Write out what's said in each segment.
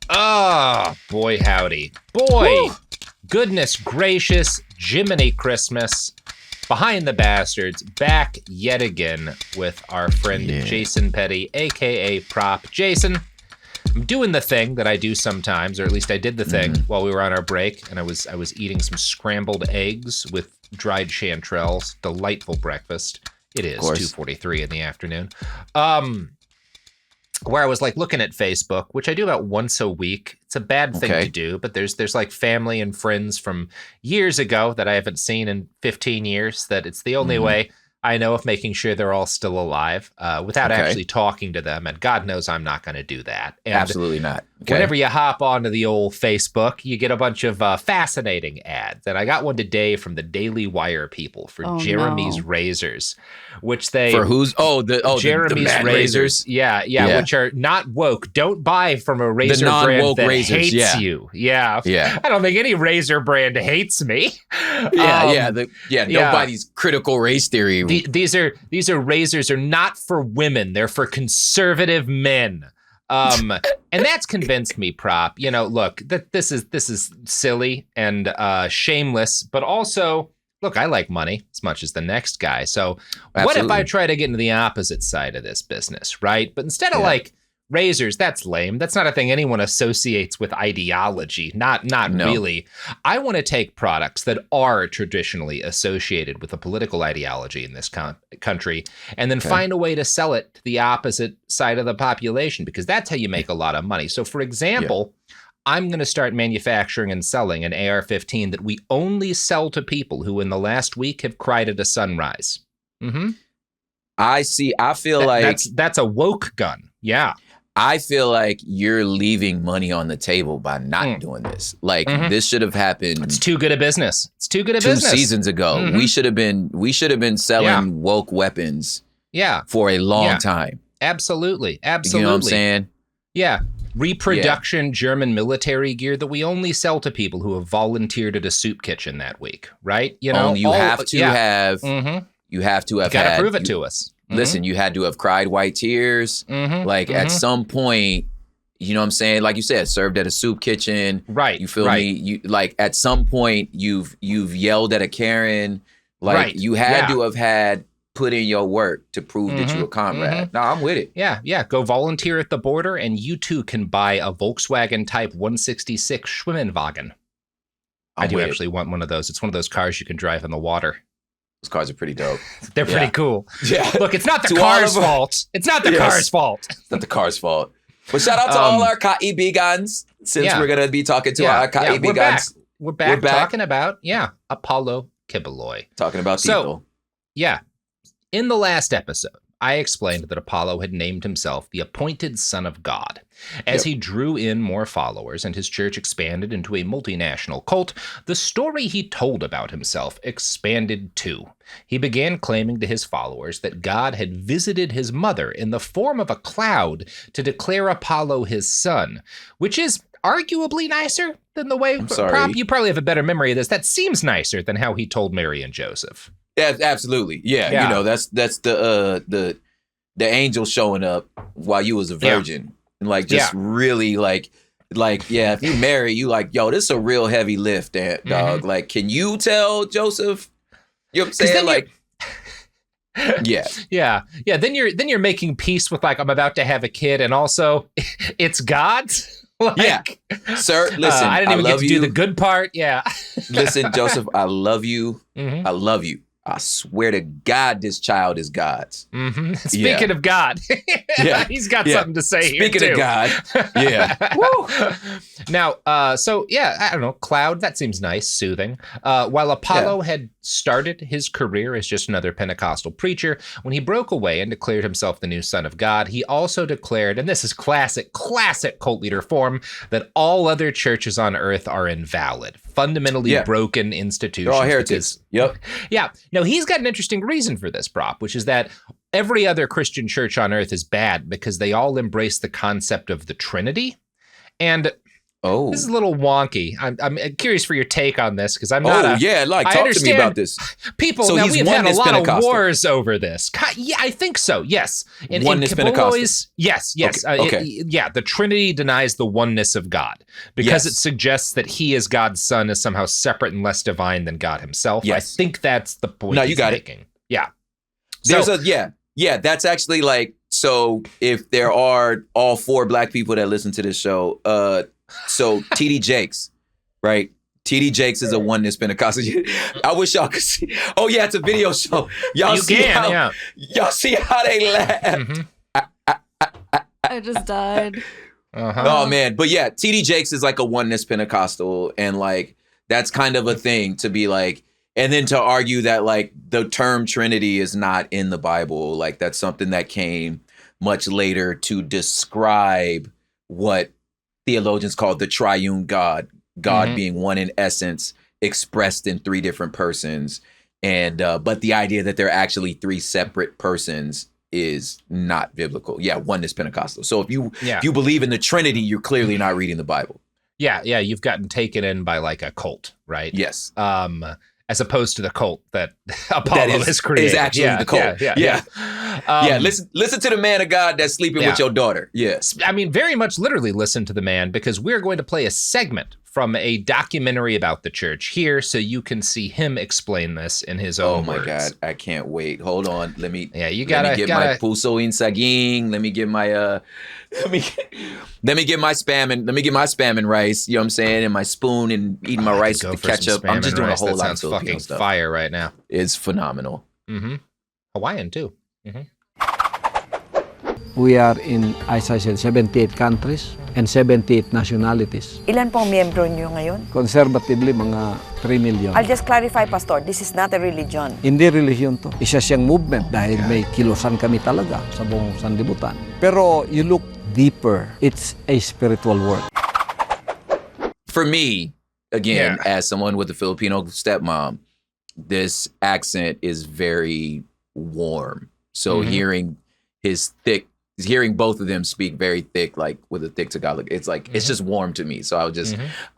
Oh, boy howdy. Boy, Woo. Goodness gracious, Jiminy Christmas. Behind the Bastards, back yet again with our friend Jason Petty, a.k.a. Prop. Jason, I'm doing the thing that I do sometimes, or at least I did the thing while we were on our break, and I was eating some scrambled eggs with dried chanterelles. Delightful breakfast. It is 2:43 in the afternoon. Where I was like looking at Facebook, which I do about once a week. It's a bad thing to do, but there's like family and friends from years ago that I haven't seen in 15 years that it's the only way I know of making sure they're all still alive without actually talking to them. And God knows I'm not going to do that. And absolutely not. Whenever you hop onto the old Facebook, you get a bunch of fascinating ads. And I got one today from the Daily Wire people for Jeremy's Razors, which they... For who's... Jeremy's the Razors. Yeah, which are not woke. Don't buy from a razor brand that razors, hates you. Yeah. I don't think any razor brand hates me. Don't buy these critical race theory. These are razors are not for women. They're for conservative men. And that's convinced me, Prop. You know, look, this is silly and shameless, but also, look, I like money as much as the next guy. So what if I try to get into the opposite side of this business, right? But instead of like razors, that's lame. That's not a thing anyone associates with ideology. Not really. I want to take products that are traditionally associated with a political ideology in this country and then find a way to sell it to the opposite side of the population, because that's how you make a lot of money. So for example, I'm going to start manufacturing and selling an AR-15 that we only sell to people who in the last week have cried at a sunrise. I see. I feel like that's a woke gun. Yeah. I feel like you're leaving money on the table by not doing this. Like this should have happened. It's too good a business. It's too good a 2 business. seasons ago. We should have been selling woke weapons. For a long time. Absolutely. You know what I'm saying? Yeah. Reproduction German military gear that we only sell to people who have volunteered at a soup kitchen that week, right? You know, you have to have. You have to have. You got to prove it to us. Listen, you had to have cried white tears. At some point, you know what I'm saying? Like you said, served at a soup kitchen. Right. You feel me? You like at some point you've yelled at a Karen. Like you had to have had put in your work to prove that you're a comrade. No, I'm with it. Yeah. Go volunteer at the border and you too can buy a Volkswagen Type 166 Schwimmenwagen. I do actually want one of those. It's one of those cars you can drive in the water. Those cars are pretty dope. They're pretty cool. Yeah. Look, it's not the car's fault. It's not the car's fault. It's not the car's fault. But shout out to all our KIB guns, since we're going to be talking to our KIB guns. We're back talking about, Apollo Quiboloy. Talking about people. In the last episode, I explained that Apollo had named himself the appointed son of God. As he drew in more followers and his church expanded into a multinational cult, the story he told about himself expanded too. He began claiming to his followers that God had visited his mother in the form of a cloud to declare Apollo his son, which is arguably nicer than the way, Prop, you probably have a better memory of this. That seems nicer than how he told Mary and Joseph. Yeah, absolutely. Yeah. You know, that's the angel showing up while you was a virgin. Like just really like if you marry, you like, yo, this is a real heavy lift, dog. Like, can you tell Joseph? You know what I'm saying? Like Then you're making peace with like, I'm about to have a kid and also it's God's. Like, sir, listen, I didn't even get to do the good part. Yeah. Listen, Joseph, I love you. I love you. I swear to God, this child is God's. Speaking of God, he's got something to say Speaking here, too. of God, Woo! Now, I don't know, cloud, that seems nice, soothing. While Apollo had started his career as just another Pentecostal preacher, when he broke away and declared himself the new son of God, he also declared, and this is classic cult leader form, that all other churches on earth are invalid, fundamentally broken institutions. They're all heretics. Yeah. Now, he's got an interesting reason for this, Prop, which is that every other Christian church on earth is bad because they all embrace the concept of the Trinity. And This is a little wonky. I'm curious for your take on this because I'm not. Talk to me about this. People, so now we've had a lot of wars over this. Yeah, I think so. Yes, in Quiboloy's, yes. Okay. The Trinity denies the oneness of God because it suggests that He as God's Son is somehow separate and less divine than God Himself. Yes. I think that's the point. No, you got making. It. Yeah. That's actually like, so if there are all 4 black people that listen to this show, so TD Jakes, right? TD Jakes is a oneness Pentecostal. I wish y'all could see. Oh yeah, it's a video show. Y'all see how they laugh. Mm-hmm. I just died. Uh-huh. Oh man, but yeah, TD Jakes is like a oneness Pentecostal, and like that's kind of a thing to be like, and then to argue that like the term Trinity is not in the Bible, like that's something that came much later to describe what theologians call the triune God being one in essence, expressed in 3 different persons, and but the idea that they're actually 3 separate persons is not biblical. Yeah, oneness Pentecostal. So if you believe in the Trinity, you're clearly not reading the Bible. Yeah, you've gotten taken in by like a cult, right? Yes. As opposed to the cult that Apollo has created. Is actually the cult. Yeah. Listen to the man of God that's sleeping with your daughter. Yes. I mean, very much literally listen to the man, because we're going to play a segment from a documentary about the church here, so you can see him explain this in his own words. Oh my God, I can't wait. Hold on, let me. Yeah, you gotta get my puso in saging. Let me get my let me get my spam and rice. You know what I'm saying? And my spoon and eating my rice with the ketchup. I'm just doing a whole lot of Filipino fucking stuff. Fire right now. It's phenomenal. Mm-hmm. Hawaiian too. Mm-hmm. We are in, as I said, 78 countries and 78 nationalities. Ilan pong miyembro niyo ngayon? Conservatively, mga 3 million. I'll just clarify, Pastor, this is not a religion. Hindi religion to. Isa siyang movement dahil may kilusan kami talaga sa buong sanlibutan. Pero you look deeper, it's a spiritual work. For me, again, as someone with a Filipino stepmom, this accent is very warm. So hearing both of them speak very thick, like with a thick Tagalog, it's like, it's just warm to me. So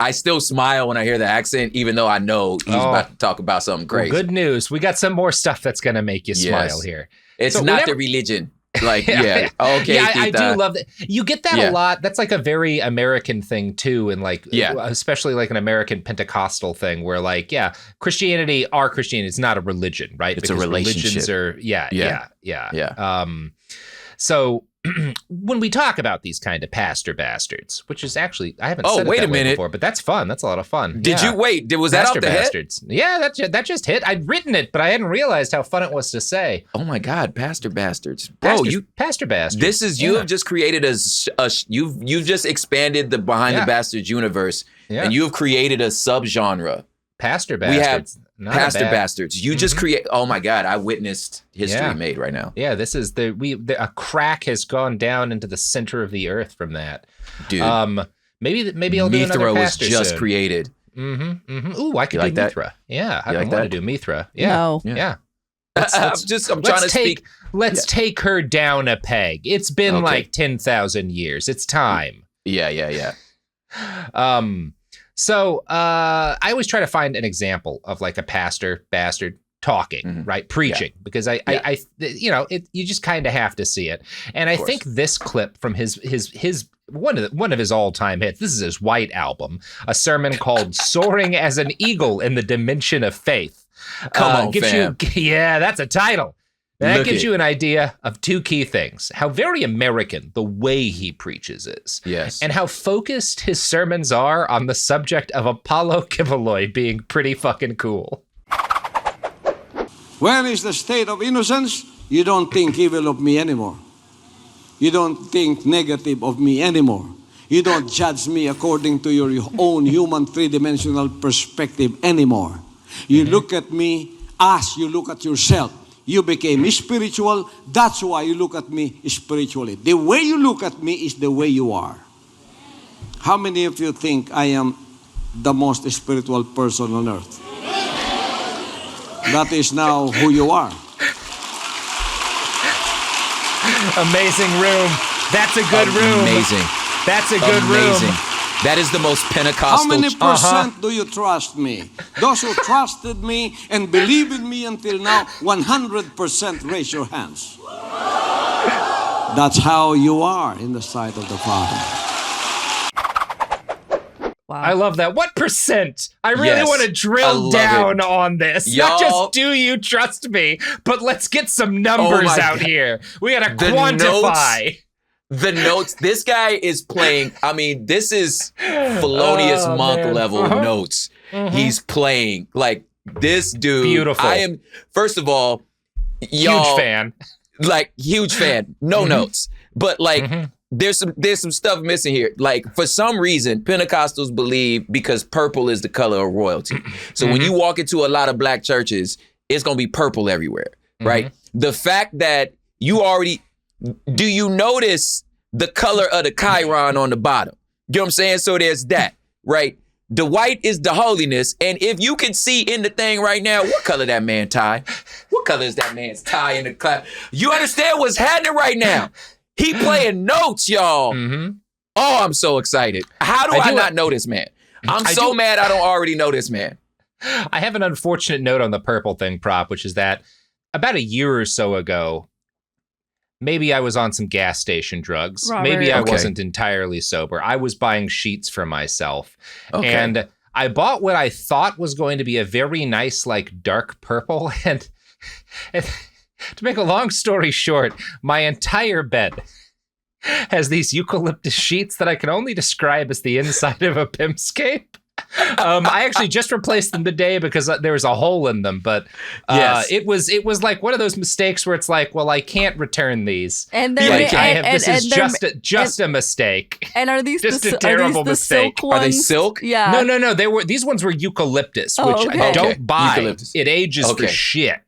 I still smile when I hear the accent, even though I know he's about to talk about something crazy. Well, good news. We got some more stuff that's going to make you smile here. It's not the religion. Like, okay. Yeah, I do love that. You get that a lot. That's like a very American thing too. And like, especially like an American Pentecostal thing where like, Christianity is not a religion, right? It's because a relationship. Religions are, So when we talk about these kind of pastor bastards, which is actually, I haven't said it that way before, but that's fun. That's a lot of fun. Did you wait? Was that off the bastards. Head? Yeah, that just hit. I'd written it, but I hadn't realized how fun it was to say. Oh my God, pastor bastards, bro! Pastor bastards. This is you have just created you've just expanded the Behind the Bastards universe, and you have created a subgenre. Pastor bastards. Pastor bastards. You just create. Oh my God! I witnessed history made right now. Yeah, this is a crack has gone down into the center of the earth from that, dude. Maybe I'll do another pastor was just soon. Created. Ooh, I could do Mithra. Yeah, I want to do Mithra. Yeah, no. Yeah. I'm trying to speak. Let's take her down a peg. It's been like 10,000 years. It's time. Yeah. So I always try to find an example of like a pastor bastard talking, right? Preaching, because I you just kind of have to see it. And I think this clip from his one of his all-time hits, this is his White album, a sermon called Soaring as an Eagle in the Dimension of Faith. Come on, fam. That's a title. That gives you an idea of 2 key things. How very American the way he preaches is. Yes. And how focused his sermons are on the subject of Apollo Quiboloy being pretty fucking cool. Where is the state of innocence? You don't think evil of me anymore. You don't think negative of me anymore. You don't judge me according to your own human 3-dimensional perspective anymore. You look at me as you look at yourself. You became spiritual. That's why you look at me spiritually. The way you look at me is the way you are. How many of you think I am the most spiritual person on earth? That is now who you are. Amazing room. That's a good room. Amazing. That's a good room. That is the most Pentecostal. How many percent do you trust me? Those who trusted me and believe in me until now, 100% raise your hands. That's how you are in the sight of the Father. Wow. I love that. What percent? I really Yes, want to drill down on this. Not Y'all- just do you trust me, but let's get some numbers my out God. here. We gotta The quantify. The notes, this guy is playing, I mean, this is Felonious Monk man. level notes. He's playing. Like, this dude. Beautiful. I am, first of all, y'all. Huge fan. Like, huge fan. No notes. But, like, there's some stuff missing here. Like, for some reason, Pentecostals believe because purple is the color of royalty. So when you walk into a lot of black churches, it's going to be purple everywhere, right? The fact that you already, do you notice the color of the Chiron on the bottom? You know what I'm saying? So there's that, right? The white is the holiness. And if you can see in the thing right now, what color that man tie? What color is that man's tie in the cloud? You understand what's happening right now? He playing notes, y'all. Oh, I'm so excited. How do I not know this man? I'm so mad I don't already know this man. I have an unfortunate note on the purple thing, Prop, which is that about a year or so ago, maybe I was on some gas station drugs. Robert. Maybe I Okay. wasn't entirely sober. I was buying sheets for myself. Okay. And I bought what I thought was going to be a very nice, like, dark purple. And to make a long story short, my entire bed has these eucalyptus sheets that I can only describe as the inside of a pimpscape. I actually just replaced them today because there was a hole in them, but Yes. it was like one of those mistakes where it's like, well, I can't return these. And Like, they're this is just a mistake. And are these just the, a terrible are these the mistake. silk Are they ones? silk? Yeah. No, these ones were eucalyptus, Oh, which okay. I Okay. don't buy. Eucalyptus. It ages for Okay. shit.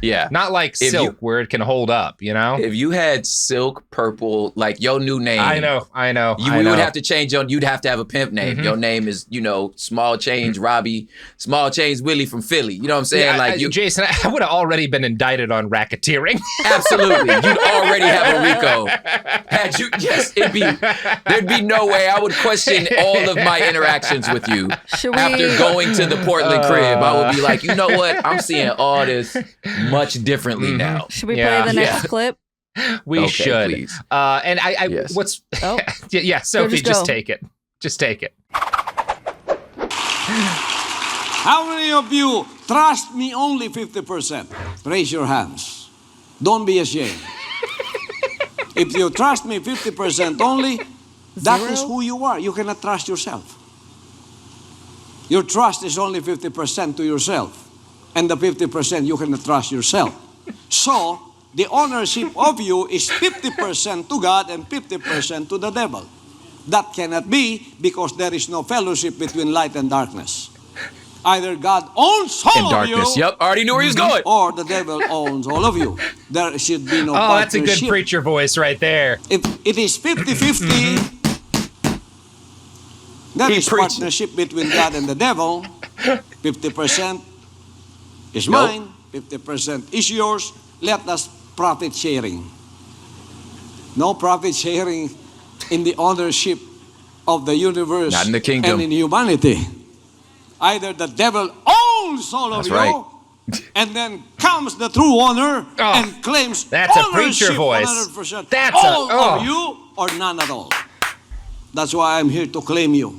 Yeah. Not like If silk you- where it can hold up, you know? If you had silk purple, like your new name. I know. You would have to change you'd have to have a pimp name. Your name is, Small Change Robbie, Small Change Willie from Philly. You know what I'm saying? Yeah, Jason, I would have already been indicted on racketeering. Absolutely. You'd already have a RICO. Had you, yes, there'd be no way I would question all of my interactions with you. Should we- After going to the Portland crib, I would be like, you know what? I'm seeing all this much differently now. Should we Yeah. play the next Yeah. clip? We Okay, should. please. And I Yes. what's Oh. yeah, Sophie, just go. take it. Just take it. How many of you trust me only 50%? Raise your hands. Don't be ashamed. If you trust me 50% only, that is who you are. You cannot trust yourself. Your trust is only 50% to yourself. And the 50% you cannot trust yourself. So, the ownership of you is 50% to God and 50% to the devil. That cannot be because there is no fellowship between light and darkness. Either God owns all In of darkness. you, Yep, already knew where he was going. or the devil owns all of you. There should be no Oh, that's a partnership. good preacher voice right there. If it is 50-50, that He is preaching. partnership between God and the devil. 50% is Nope. mine, 50% is yours. Let us profit sharing. No profit sharing in the ownership of the universe Not in the kingdom. and in humanity. Either the devil owns all of That's you, right. and then comes the true owner and claims that's a ownership preacher voice. 100%. That's all a- oh. of you or none at all. That's why I'm here to claim you.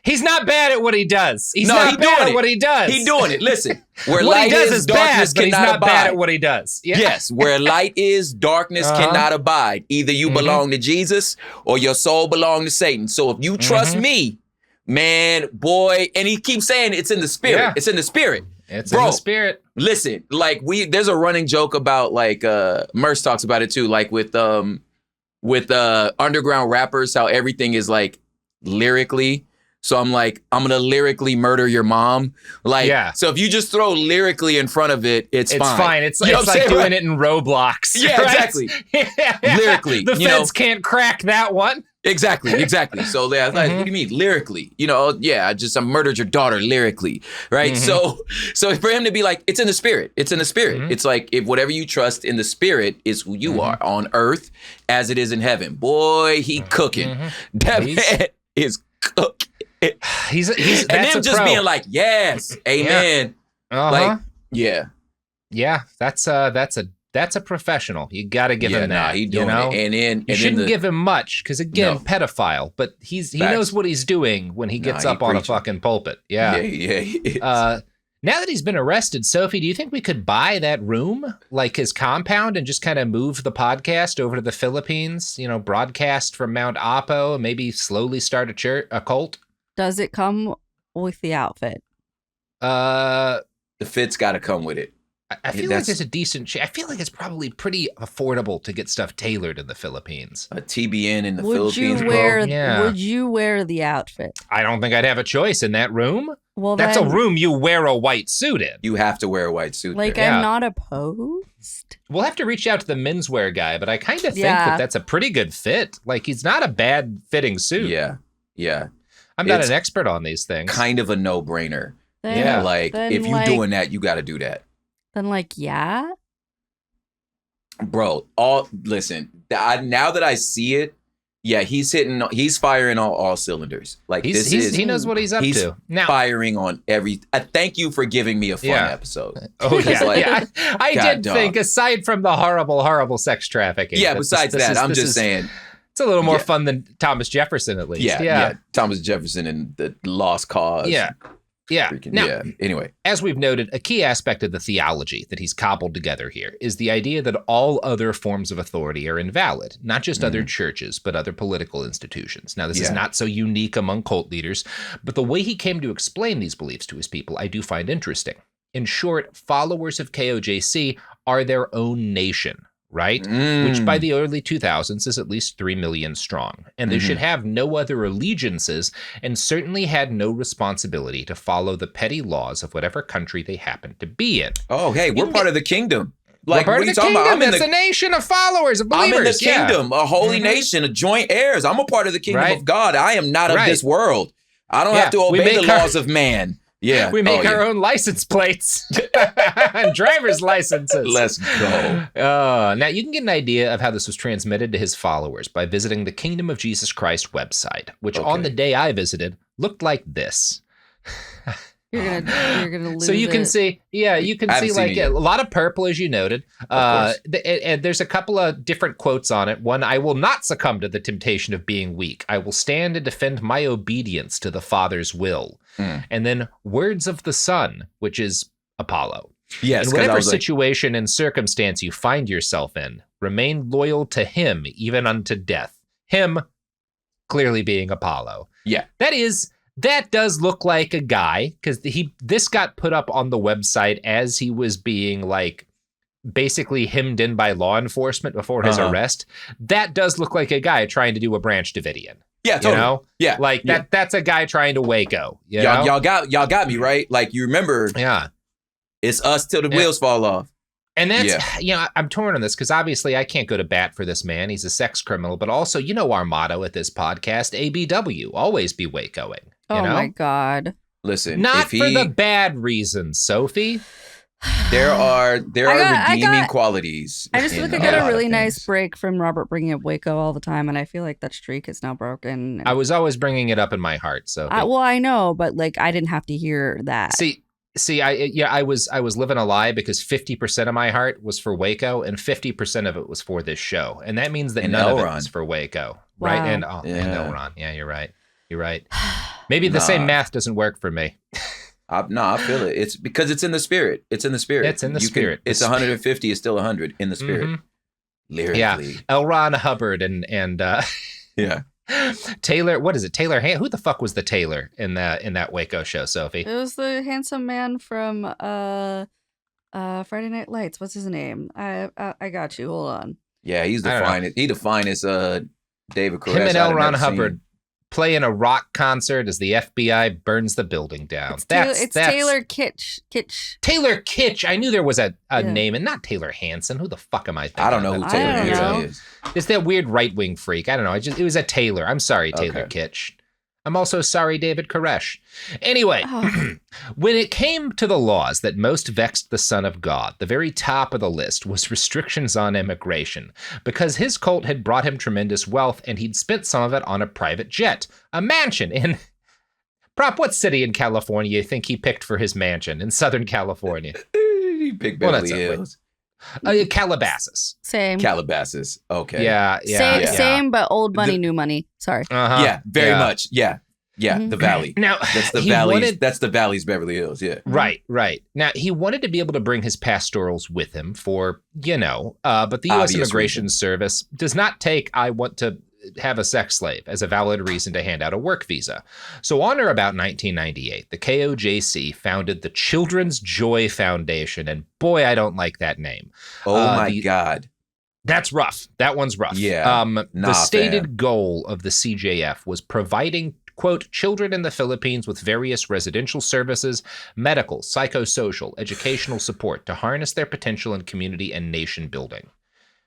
He's not bad at what he does. He's No, not he bad doing at it. what he does. He doing it. Listen, where What he light does is, is darkness bad, but he's cannot not bad abide. at what he does. Yeah. Yes, where light is, darkness cannot abide. Either you belong to Jesus or your soul belong to Satan. So if you trust me, man, boy, and he keeps saying it's in the spirit. Yeah. It's in the spirit. It's Bro, in the spirit. Listen, like there's a running joke about like Merce talks about it too, like with underground rappers, how everything is like lyrically So I'm like, I'm going to lyrically murder your mom. Like, so if you just throw lyrically in front of it, it's fine. It's like doing it in Roblox. Yeah, right? Exactly. Lyrically. The feds can't crack that one. Exactly. So I was like, what do you mean lyrically? I murdered your daughter lyrically, right? So for him to be like, it's in the spirit. It's in the spirit. It's like, if whatever you trust in the spirit is who you are on earth as it is in heaven. Boy, he cooking. That man is cooking. He's and them just being like, yes, amen. Like, yeah. That's a professional. You got to give him that. He doing it. And then you shouldn't give him much because again, pedophile. But he knows what he's doing when he gets up on a fucking pulpit. Yeah. He is. Now that he's been arrested, Sophie, do you think we could buy that room, like his compound, and just kind of move the podcast over to the Philippines? Broadcast from Mount Apo, maybe slowly start a cult. Does it come with the outfit? The fit's got to come with it. I feel like there's a decent. I feel like it's probably pretty affordable to get stuff tailored in the Philippines. A TBN in the Philippines, Would you wear the outfit? I don't think I'd have a choice in that room. Well, that's a room you wear a white suit in. You have to wear a white suit. Like, there. I'm not opposed. We'll have to reach out to the menswear guy, but I kind of think that's a pretty good fit. Like, he's not a bad fitting suit. Yeah. I'm not an expert on these things. Kind of a no-brainer. If you're doing that, you got to do that. Then, bro. Listen. Now that I see it, he's firing all cylinders. Like he knows what he's up to. Now, firing on every. Thank you for giving me a fun episode. Oh yeah, I did think, aside from the horrible sex trafficking. Yeah, besides that, I'm just saying. It's a little more fun than Thomas Jefferson, at least. Yeah. Thomas Jefferson and the Lost Cause. Yeah. Now, anyway. As we've noted, a key aspect of the theology that he's cobbled together here is the idea that all other forms of authority are invalid, not just other churches, but other political institutions. Now, this is not so unique among cult leaders, but the way he came to explain these beliefs to his people, I do find interesting. In short, followers of KOJC are their own nation. Right? Which by the early 2000s is at least 3 million strong. And they should have no other allegiances and certainly had no responsibility to follow the petty laws of whatever country they happen to be in. Oh, hey, we're part of the kingdom. Like, we're part of the kingdom. It's a nation of followers, of believers. I'm in the kingdom, a holy nation, a joint heirs. I'm a part of the kingdom of God. I am not of this world. I don't have to obey the laws of man. Yeah, we make our own license plates and driver's licenses. Let's go. Now, you can get an idea of how this was transmitted to his followers by visiting the Kingdom of Jesus Christ website, which on the day I visited looked like this. You're gonna lose. So you can see, you can see like a lot of purple, as you noted. There's a couple of different quotes on it. One, I will not succumb to the temptation of being weak. I will stand and defend my obedience to the Father's will. And then words of the Son, which is Apollo. Yes, in whatever situation and circumstance you find yourself in, remain loyal to him, even unto death. Him clearly being Apollo. Yeah. That does look like a guy, because this got put up on the website as he was being like basically hemmed in by law enforcement before his arrest. That does look like a guy trying to do a Branch Davidian. Yeah, totally. You know? Yeah. Like that's a guy trying to Waco. Y'all got me, right? Like, you remember, it's us till the wheels fall off. And that's, I'm torn on this because obviously I can't go to bat for this man. He's a sex criminal, but also, our motto at this podcast, ABW, always be Wacoing. Oh my God. Listen, not for the bad reasons, Sophie. There are redeeming qualities. I just feel like I got a really nice break from Robert bringing up Waco all the time, and I feel like that streak is now broken. I was always bringing it up in my heart, Sophie. I know, but like I didn't have to hear that. See, I was living a lie because 50% of my heart was for Waco and 50% of it was for this show, and that means that none of it was for Waco, right? And Elron. Yeah, you're right. You're right. Maybe the same math doesn't work for me. I feel it. It's because it's in the spirit. It's in the spirit. It's in the spirit. It's 150 is still 100 in the spirit. Lyrically. Yeah. L. Ron Hubbard and Taylor. What is it? Taylor. Who the fuck was the Taylor in that Waco show, Sophie? It was the handsome man from Friday Night Lights. What's his name? I got you. Hold on. Yeah, he's the finest. He the finest. David Koresh. Him and L. Ron Hubbard. playing a rock concert as the FBI burns the building down. It's Taylor Kitsch. Taylor Kitsch. I knew there was a name, and not Taylor Hanson. Who the fuck am I thinking? I don't know who Taylor Kitsch is. It's that weird right-wing freak. I don't know. It was a Taylor. I'm sorry, Taylor Kitsch. I'm also sorry, David Koresh. Anyway, when it came to the laws that most vexed the Son of God, the very top of the list was restrictions on immigration, because his cult had brought him tremendous wealth and he'd spent some of it on a private jet, a mansion in... Prop, what city in California you think he picked for his mansion in Southern California? He picked Beverly Hills. Calabasas. Same. Calabasas. Okay. Yeah. Same, but old money, new money. Sorry. Yeah, very much. Yeah. The Valley. Now that's the Valley's. That's the Valley's Beverly Hills. Yeah. Right. Now he wanted to be able to bring his pastorals with him for but the U.S. Immigration Service does not take "I want to have a sex slave" as a valid reason to hand out a work visa. So on or about 1998, the KOJC founded the Children's Joy Foundation, and boy, I don't like that name. Oh my God. That's rough. That one's rough. Yeah. The stated goal of the CJF was providing, quote, children in the Philippines with various residential services, medical, psychosocial, educational support to harness their potential in community and nation building.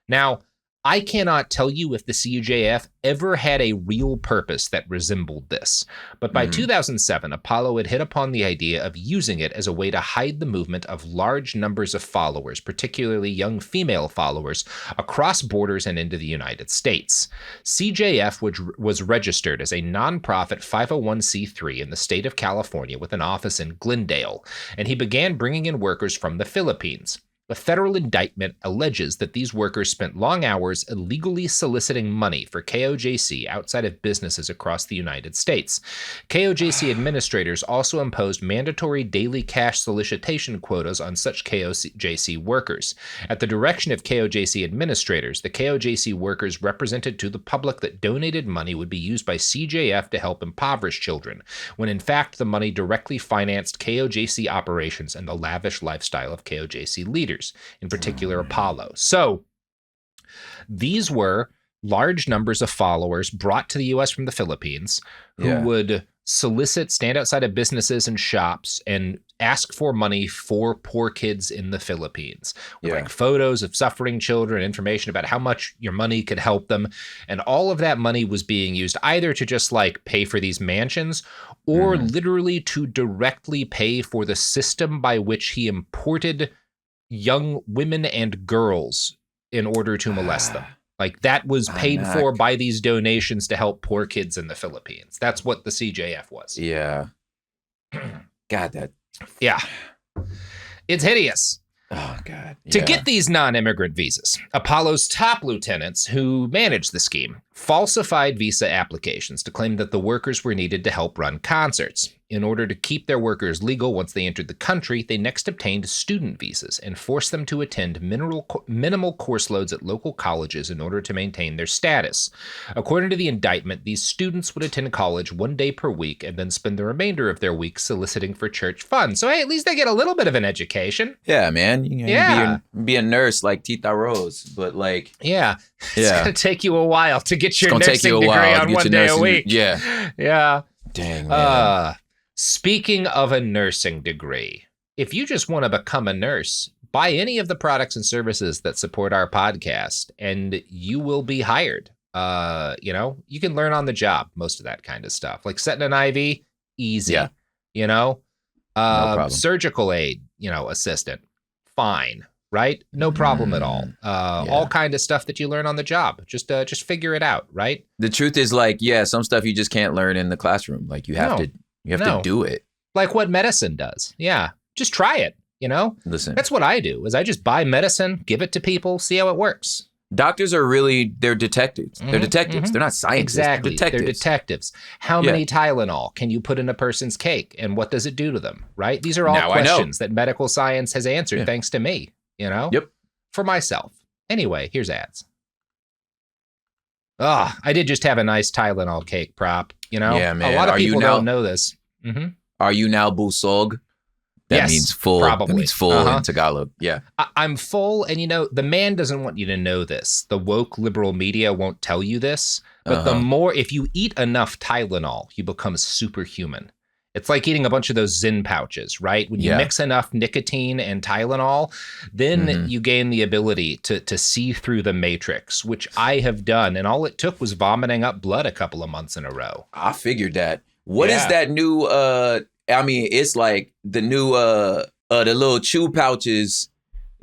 Now, I cannot tell you if the CJF ever had a real purpose that resembled this, but by 2007, Apollo had hit upon the idea of using it as a way to hide the movement of large numbers of followers, particularly young female followers, across borders and into the United States. CJF was registered as a nonprofit 501c3 in the state of California with an office in Glendale, and he began bringing in workers from the Philippines. A federal indictment alleges that these workers spent long hours illegally soliciting money for KOJC outside of businesses across the United States. KOJC administrators also imposed mandatory daily cash solicitation quotas on such KOJC workers. At the direction of KOJC administrators, the KOJC workers represented to the public that donated money would be used by CJF to help impoverished children, when in fact the money directly financed KOJC operations and the lavish lifestyle of KOJC leaders, in particular Apollo. So these were large numbers of followers brought to the U.S. from the Philippines who would stand outside of businesses and shops and ask for money for poor kids in the Philippines. Like photos of suffering children, information about how much your money could help them. And all of that money was being used either to just like pay for these mansions or literally to directly pay for the system by which he imported young women and girls in order to molest them. Like that was paid for by these donations to help poor kids in the Philippines. That's what the CJF was. Yeah. God, that. Yeah. It's hideous. Oh, God. To get these non-immigrant visas, Apollo's top lieutenants who managed the scheme falsified visa applications to claim that the workers were needed to help run concerts. In order to keep their workers legal once they entered the country, they next obtained student visas and forced them to attend minimal course loads at local colleges in order to maintain their status. According to the indictment, these students would attend college 1 day per week and then spend the remainder of their week soliciting for church funds. So, hey, at least they get a little bit of an education. Yeah, man. You be a nurse like Tita Rose, but like... Yeah. It's going to take you a while to get your nursing degree on 1 day a week. Yeah. Dang, man. Speaking of a nursing degree, if you just want to become a nurse, buy any of the products and services that support our podcast, and you will be hired. You can learn on the job, most of that kind of stuff. Like setting an IV, easy. Yeah. No problem. Surgical aid, assistant, fine. Right? No problem at all. All kind of stuff that you learn on the job. Just figure it out, right? The truth is some stuff you just can't learn in the classroom. Like you have to do it. Like what medicine does. Yeah. Just try it, Listen. That's what I do, is I just buy medicine, give it to people, see how it works. Doctors they're detectives. They're detectives. They're not scientists. Exactly. They're detectives. How many Tylenol can you put in a person's cake, and what does it do to them, right? These are all questions that medical science has answered thanks to me. Yep. For myself. Anyway, here's ads. I did just have a nice Tylenol cake, Prop. Yeah, man. A lot of people don't know this. Are you now Busog? That means full. Probably. That means full in Tagalog. Yeah. I'm full. And, the man doesn't want you to know this. The woke liberal media won't tell you this. But the more, if you eat enough Tylenol, you become superhuman. It's like eating a bunch of those Zyn pouches, right? When you mix enough nicotine and Tylenol, then you gain the ability to see through the matrix, which I have done. And all it took was vomiting up blood a couple of months in a row. I figured that. What is that new, it's like the new, the little chew pouches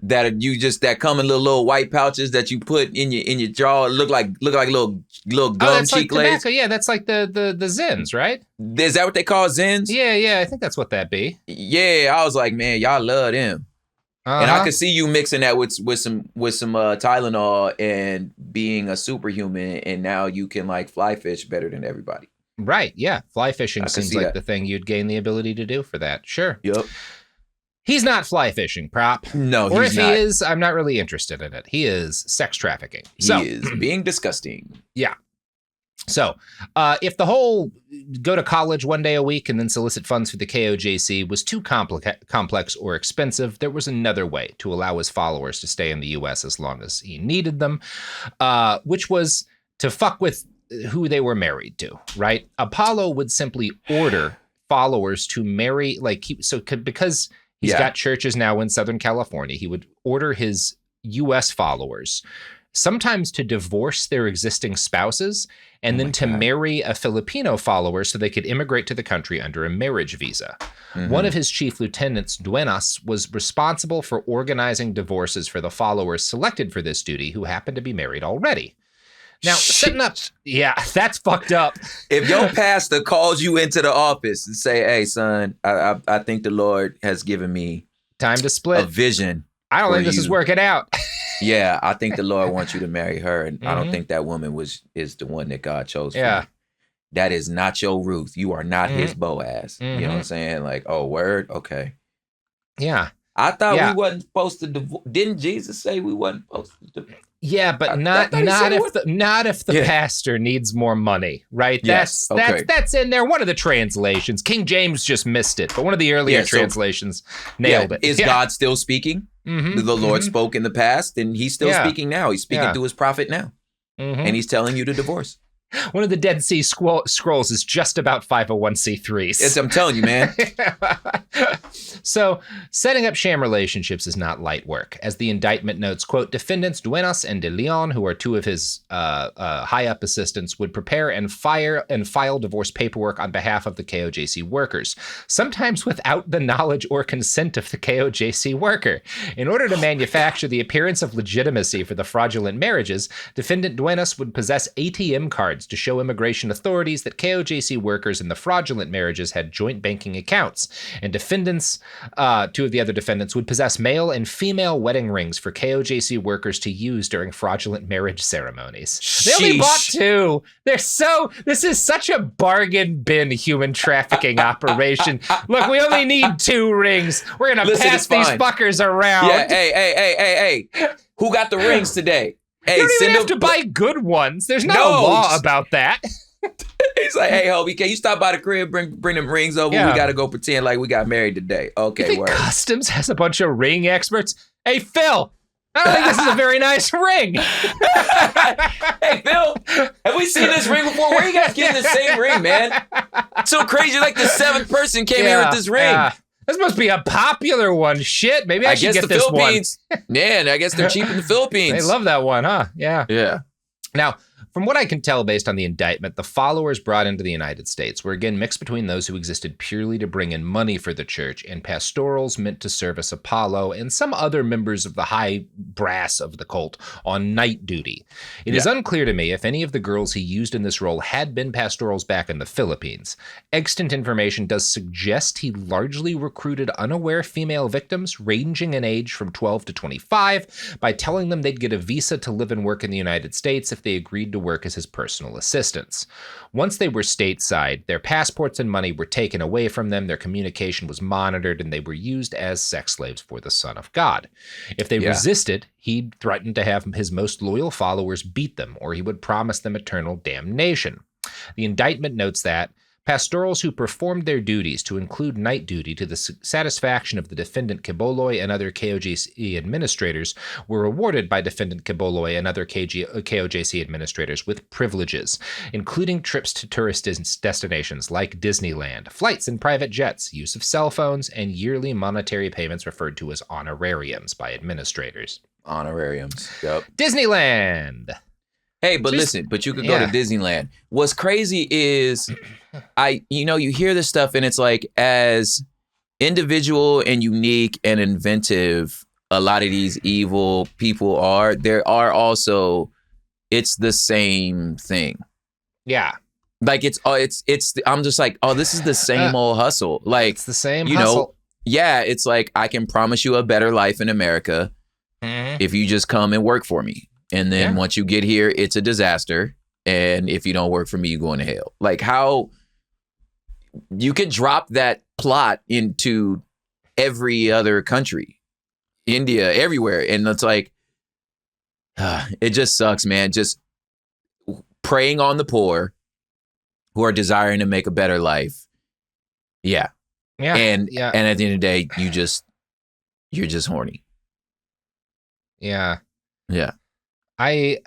that come in little white pouches that you put in your jaw. Look like little gum cheek lays. Yeah, that's like the Zins, right? Is that what they call Zins? Yeah, I think that's what that be. Yeah, I was like, man, y'all love them. And I could see you mixing that with some Tylenol and being a superhuman, and now you can like fly fish better than everybody. Right, yeah. Fly fishing seems like the thing you'd gain the ability to do for that. Sure. Yep. He's not fly fishing, Prop. No, or he's if not. he is, I'm not really interested in it. He is sex trafficking. He is being disgusting. Yeah. So, if the whole go to college one day a week and then solicit funds for the KOJC was too complex or expensive, there was another way to allow his followers to stay in the U.S. as long as he needed them, which was to fuck with who they were married to, right? Apollo would simply order followers to marry, because he's got churches now in Southern California, he would order his U.S. followers sometimes to divorce their existing spouses and then to marry a Filipino follower so they could immigrate to the country under a marriage visa. One of his chief lieutenants, Duenas, was responsible for organizing divorces for the followers selected for this duty who happened to be married already. Now, setting up, that's fucked up. If your pastor calls you into the office and say, hey, son, I think the Lord has given me time to split a vision. I don't think this is working out. Yeah, I think the Lord wants you to marry her. And I don't think that woman is the one that God chose for you. That is not your Ruth. You are not his Boaz. You know what I'm saying? Like, oh, word? Okay. Yeah. I thought we wasn't supposed to divorce. Didn't Jesus say we wasn't supposed to divorce? Yeah, but not if the pastor needs more money, right? Yes, That's in there. One of the translations. King James just missed it, but one of the earlier translations nailed it. Is God still speaking? The Lord spoke in the past, and he's still speaking now. He's speaking through his prophet now. And he's telling you to divorce. One of the Dead Sea Scrolls is just about 501c3s. I'm telling you, man. So, setting up sham relationships is not light work. As the indictment notes, quote, defendants Duenas and De Leon, who are two of his high-up assistants, would prepare and file divorce paperwork on behalf of the KOJC workers, sometimes without the knowledge or consent of the KOJC worker. In order to manufacture the appearance of legitimacy for the fraudulent marriages, defendant Duenas would possess ATM cards to show immigration authorities that KOJC workers in the fraudulent marriages had joint banking accounts, and defendants, two of the other defendants, would possess male and female wedding rings for KOJC workers to use during fraudulent marriage ceremonies. They only bought two. This is such a bargain bin human trafficking operation. Look, we only need 2 rings. We're going to pass these fuckers around. Yeah, hey. Who got the rings today? Hey, you don't even have to buy good ones. There's no law about that. He's like, hey, Hobie, can you stop by the crib, bring them rings over? We got to go pretend like we got married today. Okay, you think word. Customs has a bunch of ring experts? Hey, Phil, I don't think this is a very nice ring. Hey, Phil, have we seen this ring before? Where are you guys getting the same ring, man? It's so crazy. Like the 7th person came here with this ring. This must be a popular one. Shit, maybe I should get this Philippines, one. Man, I guess they're cheap in the Philippines. They love that one, huh? Yeah. Yeah. Now, from what I can tell based on the indictment, the followers brought into the United States were again mixed between those who existed purely to bring in money for the church and pastorals meant to service Apollo and some other members of the high brass of the cult on night duty. It is unclear to me if any of the girls he used in this role had been pastorals back in the Philippines. Extant information does suggest he largely recruited unaware female victims ranging in age from 12 to 25 by telling them they'd get a visa to live and work in the United States if they agreed to work as his personal assistants. Once they were stateside, their passports and money were taken away from them, their communication was monitored, and they were used as sex slaves for the Son of God. If they resisted, he threatened to have his most loyal followers beat them, or he would promise them eternal damnation. The indictment notes that Pastorals who performed their duties to include night duty to the satisfaction of the defendant Quiboloy and other KOJC administrators were rewarded by defendant Quiboloy and other KOJC administrators with privileges, including trips to tourist destinations like Disneyland, flights in private jets, use of cell phones, and yearly monetary payments referred to as honorariums by administrators. Honorariums. Yep. Disneyland. Hey, but listen, you could go to Disneyland. What's crazy is you hear this stuff and it's like, as individual and unique and inventive a lot of these evil people are, there are also, it's the same thing. Yeah. Like I'm just like, oh, this is the same old hustle. Like, it's the same hustle. It's like, I can promise you a better life in America if you just come and work for me. And then once you get here, it's a disaster. And if you don't work for me, you go into hell. Like, how you could drop that plot into every other country, India, everywhere. And it's like, it just sucks, man. Just preying on the poor who are desiring to make a better life. Yeah. Yeah. And at the end of the day, you're just horny. Yeah. Yeah. I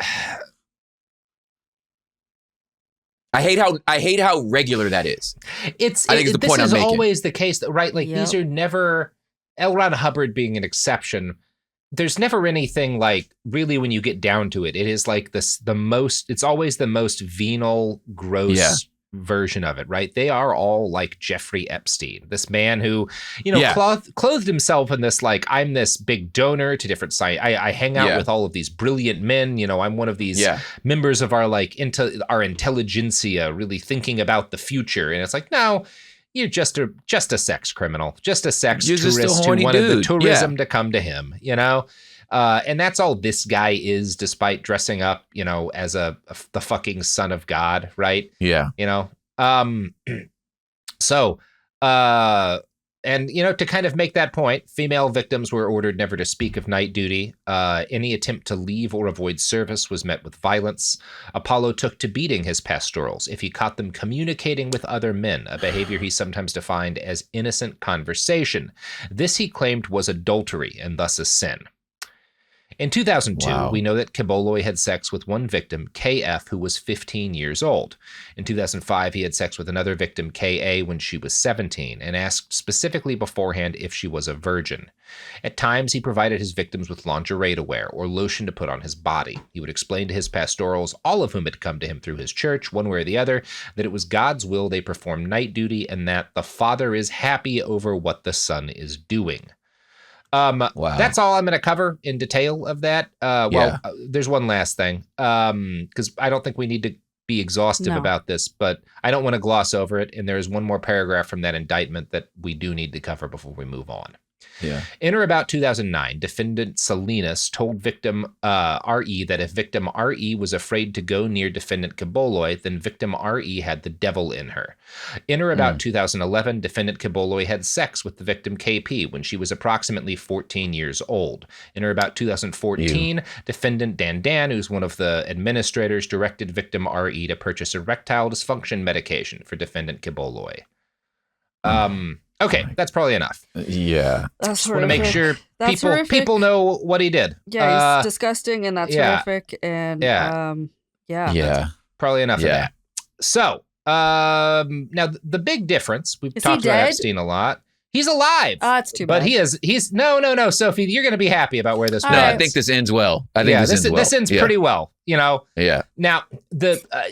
hate how regular that is. I think it's the point I'm making. This is always the case, right? Like, these are never, L. Ron Hubbard being an exception. There's never anything like, really, when you get down to it, it is like it's always the most venal, gross version of it, right? They are all like Jeffrey Epstein, this man who, clothed himself in this, like, I'm this big donor to different sites. I hang out with all of these brilliant men. I'm one of these members of our, like, our intelligentsia, really thinking about the future. And it's like, no, you're just a sex criminal, just a sex tourist who wanted the tourism to come to him, and that's all this guy is, despite dressing up, as the fucking son of God, right? Yeah. And, to kind of make that point, female victims were ordered never to speak of night duty. Any attempt to leave or avoid service was met with violence. Apollo took to beating his pastorals if he caught them communicating with other men, a behavior he sometimes defined as innocent conversation. This, he claimed, was adultery and thus a sin. In 2002, we know that Quiboloy had sex with one victim, KF, who was 15 years old. In 2005, he had sex with another victim, KA, when she was 17, and asked specifically beforehand if she was a virgin. At times, he provided his victims with lingerie to wear or lotion to put on his body. He would explain to his pastorals, all of whom had come to him through his church, one way or the other, that it was God's will they perform night duty and that the Father is happy over what the Son is doing. That's all I'm going to cover in detail of that. There's one last thing, because I don't think we need to be exhaustive about this, but I don't want to gloss over it. And there's one more paragraph from that indictment that we do need to cover before we move on. Yeah. In or about 2009, defendant Salinas told victim R.E. that if victim R.E. was afraid to go near defendant Quiboloy, then victim R.E. had the devil in her. In or about 2011, defendant Quiboloy had sex with the victim K.P. when she was approximately 14 years old. In or about 2014, defendant Dan, who's one of the administrators, directed victim R.E. to purchase erectile dysfunction medication for defendant Quiboloy. Okay, that's probably enough. Yeah. That's just want to make sure people know what he did. Yeah, he's disgusting, and that's horrific. And probably enough of that. So, now the big difference, we've talked about Epstein a lot. He's alive. It's too bad. But he's no, Sophie, you're going to be happy about where this goes. I think this ends well. This ends pretty well, Yeah. Now,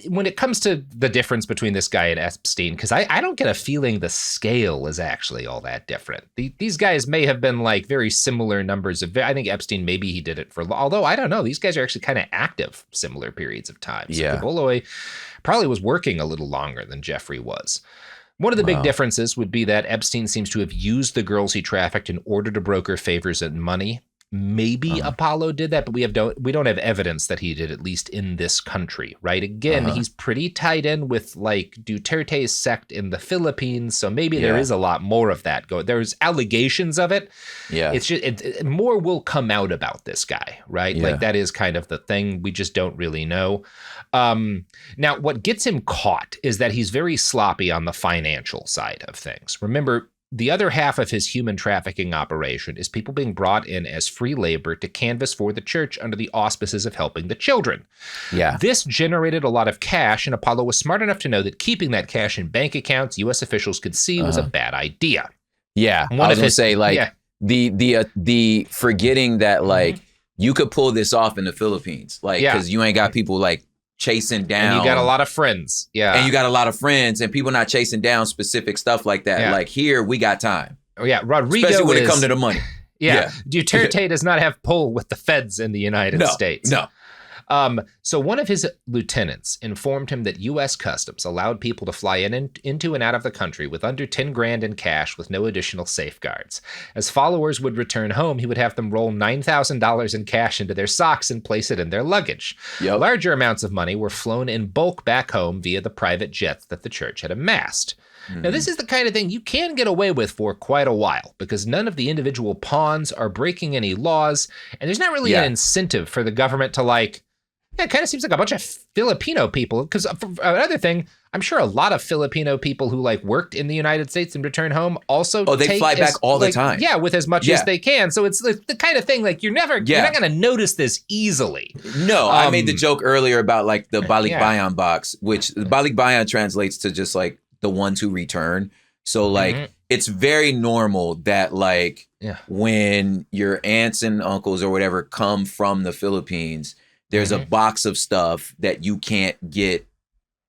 when it comes to the difference between this guy and Epstein, because I don't get a feeling the scale is actually all that different. These guys may have been like very similar numbers of, I think Epstein, maybe he did it for, although I don't know, these guys are actually kind of active similar periods of time. So Quiboloy probably was working a little longer than Jeffrey was. One of the big differences would be that Epstein seems to have used the girls he trafficked in order to broker favors and money. maybe Apollo did that, but we don't have evidence that he did, at least in this country, right? Again, he's pretty tied in with like Duterte's sect in the Philippines, so maybe there is a lot more of that going. There's allegations of it. Yeah, it's just more will come out about this guy, right? Yeah. Like that is kind of the thing. We just don't really know. Now, what gets him caught is that he's very sloppy on the financial side of things. Remember, the other half of his human trafficking operation is people being brought in as free labor to canvass for the church under the auspices of helping the children. Yeah. This generated a lot of cash, and Apollo was smart enough to know that keeping that cash in bank accounts U.S. officials could see was a bad idea. Yeah. I was going to say, like, the forgetting that, like, you could pull this off in the Philippines, like, because you ain't got people, like, chasing down. And you got a lot of friends. Yeah. And you got a lot of friends and people not chasing down specific stuff like that. Yeah. Like here, we got time. Oh, yeah. Rodrigo especially when it comes to the money. Yeah. Duterte does not have pull with the feds in the United States. No. So one of his lieutenants informed him that U.S. Customs allowed people to fly into and out of the country with under 10 grand in cash with no additional safeguards. As followers would return home, he would have them roll $9,000 in cash into their socks and place it in their luggage. Yep. Larger amounts of money were flown in bulk back home via the private jets that the church had amassed. Now, this is the kind of thing you can get away with for quite a while because none of the individual pawns are breaking any laws, and there's not really an incentive for the government to, like, it kind of seems like a bunch of Filipino people, because another thing, I'm sure a lot of Filipino people who like worked in the United States and return home also they fly back all the time. Yeah, with as much as they can. So it's the kind of thing like you're not going to notice this easily. No, I made the joke earlier about like the balikbayan box, which the balikbayan translates to just like the ones who return. So like it's very normal that like when your aunts and uncles or whatever come from the Philippines, there's a box of stuff that you can't get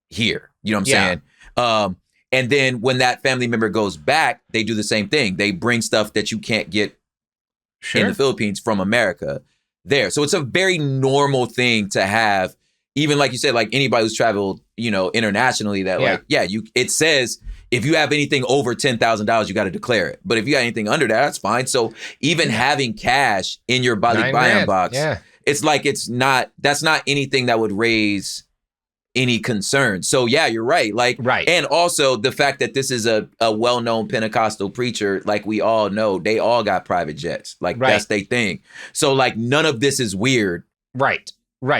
here. You know what I'm saying? And then when that family member goes back, they do the same thing. They bring stuff that you can't get in the Philippines from America there. So it's a very normal thing to have, even like you said, like anybody who's traveled, you know, internationally that like, it says if you have anything over $10,000, you got to declare it. But if you got anything under that, that's fine. So even having cash in your balikbayan box, it's like that's not anything that would raise any concern. So yeah, you're right. Like, and also the fact that this is a well-known Pentecostal preacher, like we all know, they all got private jets. Like that's their thing. So like none of this is weird. Right.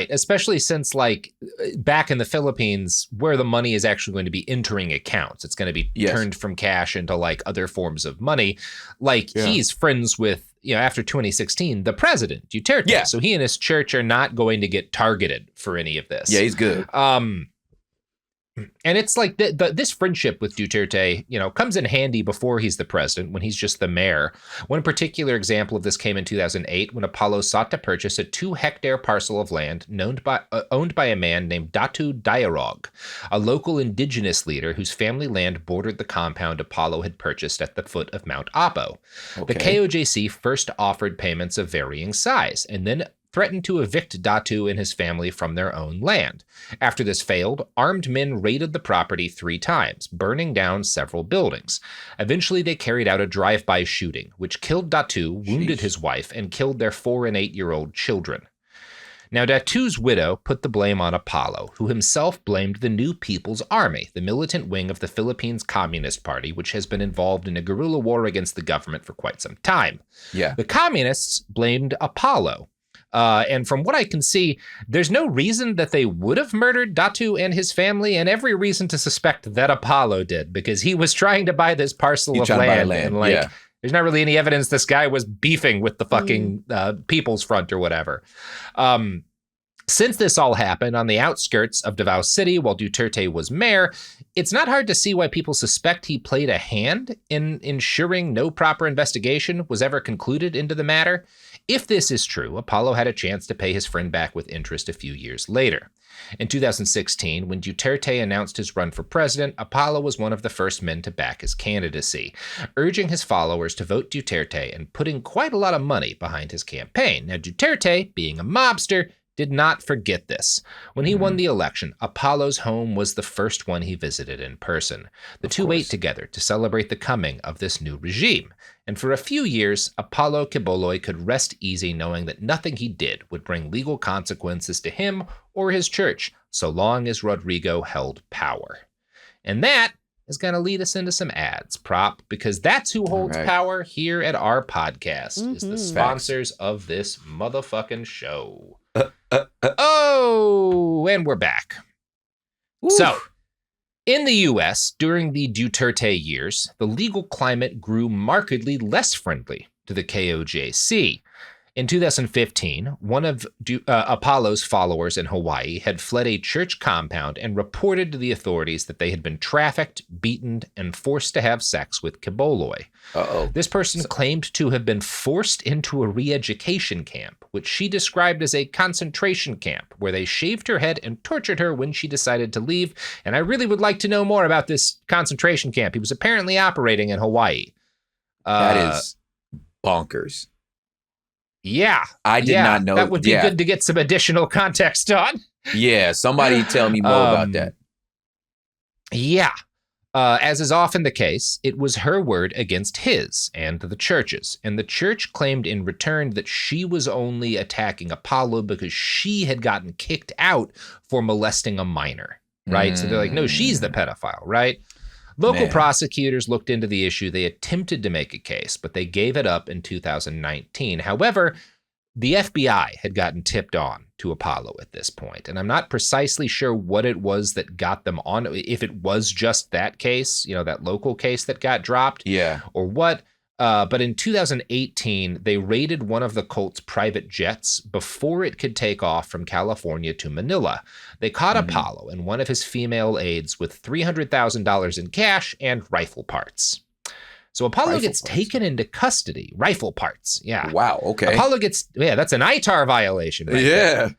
Especially since like back in the Philippines where the money is actually going to be entering accounts. It's going to be turned from cash into like other forms of money. Like he's friends with, you know, after 2016, the president, Duterte. Yeah. So he and his church are not going to get targeted for any of this. Yeah, he's good. And it's like this friendship with Duterte, you know, comes in handy before he's the president, when he's just the mayor. One particular example of this came in 2008 when Apollo sought to purchase a 2-hectare parcel of land owned by a man named Datu Diarog, a local indigenous leader whose family land bordered the compound Apollo had purchased at the foot of Mount Apo. Okay. The KOJC first offered payments of varying size and then threatened to evict Datu and his family from their own land. After this failed, armed men raided the property 3 times, burning down several buildings. Eventually, they carried out a drive-by shooting, which killed Datu, wounded his wife, and killed their 4- and 8-year-old children. Now, Datu's widow put the blame on Apollo, who himself blamed the New People's Army, the militant wing of the Philippines Communist Party, which has been involved in a guerrilla war against the government for quite some time. Yeah. The communists blamed Apollo. And from what I can see, there's no reason that they would have murdered Datu and his family, and every reason to suspect that Apollo did, because he was trying to buy this parcel of land. And like, there's not really any evidence this guy was beefing with the fucking People's Front or whatever. Since this all happened on the outskirts of Davao City while Duterte was mayor, it's not hard to see why people suspect he played a hand in ensuring no proper investigation was ever concluded into the matter. If this is true, Apollo had a chance to pay his friend back with interest a few years later. In 2016, when Duterte announced his run for president, Apollo was one of the first men to back his candidacy, urging his followers to vote Duterte and putting quite a lot of money behind his campaign. Now, Duterte, being a mobster, did not forget this. When he won the election, Apollo's home was the first one he visited in person. The two ate together to celebrate the coming of this new regime. And for a few years, Apollo Quiboloy could rest easy knowing that nothing he did would bring legal consequences to him or his church, so long as Rodrigo held power. And that is going to lead us into some ads, Prop, because that's who holds power here at our podcast, is the sponsors of this motherfucking show. Oh, and we're back. Oof. So, in the U.S., during the Duterte years, the legal climate grew markedly less friendly to the KOJC. In 2015, one of Apollo's followers in Hawaii had fled a church compound and reported to the authorities that they had been trafficked, beaten, and forced to have sex with Quiboloy. This person claimed to have been forced into a re-education camp, which she described as a concentration camp, where they shaved her head and tortured her when she decided to leave. And I really would like to know more about this concentration camp. He was apparently operating in Hawaii. That is bonkers. Yeah. I did not know. That would be good to get some additional context on. Yeah, somebody tell me more about that. Yeah. As is often the case, it was her word against his and the church's. And the church claimed in return that she was only attacking Apollo because she had gotten kicked out for molesting a minor, right? So they're like, no, she's the pedophile, right? Local prosecutors looked into the issue. They attempted to make a case, but they gave it up in 2019. However, the FBI had gotten tipped on to Apollo at this point, and I'm not precisely sure what it was that got them on, if it was just that case, that local case that got dropped, or what. But in 2018, they raided one of the cult's private jets before it could take off from California to Manila. They caught Apollo and one of his female aides with $300,000 in cash and rifle parts. So Apollo gets taken into custody. Rifle parts, yeah. Wow, okay. Apollo gets, that's an ITAR violation. Right there.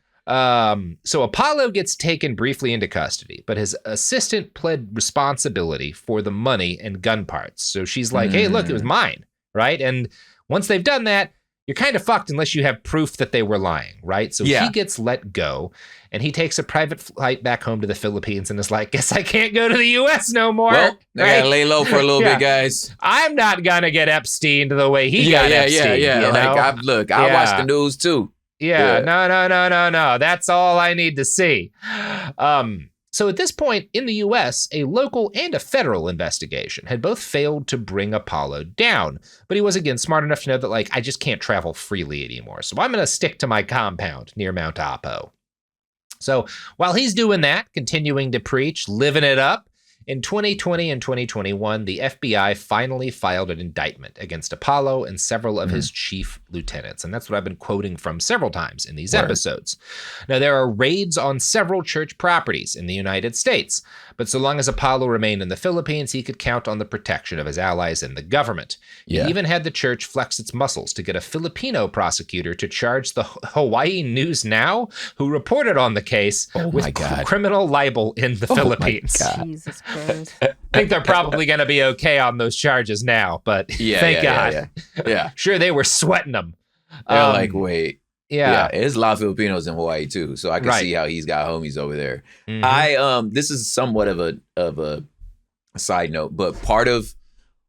So Apollo gets taken briefly into custody, but his assistant pled responsibility for the money and gun parts. So she's like, hey, look, it was mine. Right. And once they've done that, you're kind of fucked unless you have proof that they were lying. Right. So he gets let go and he takes a private flight back home to the Philippines and is like, guess I can't go to the U.S. no more. Well, I gotta lay low for a little bit, guys. I'm not going to get Epstein the way he got Epstein. Yeah. Like, I watch the news too. No. That's all I need to see. So at this point in the U.S., a local and a federal investigation had both failed to bring Apollo down. But he was, again, smart enough to know that, I just can't travel freely anymore. So I'm going to stick to my compound near Mount Apo. So while he's doing that, continuing to preach, living it up, in 2020 and 2021, the FBI finally filed an indictment against Apollo and several of his chief lieutenants. And that's what I've been quoting from several times in these episodes. Now, there are raids on several church properties in the United States, but so long as Apollo remained in the Philippines, he could count on the protection of his allies in the government. He even had the church flex its muscles to get a Filipino prosecutor to charge the Hawaii News Now, who reported on the case with criminal libel in the Philippines. Jesus Christ. I think they're probably going to be okay on those charges now, but thank God. Yeah. Sure, they were sweating them. They're like, wait. Yeah, there's a lot of Filipinos in Hawaii too, so I can see how he's got homies over there. This is somewhat of a side note, but part of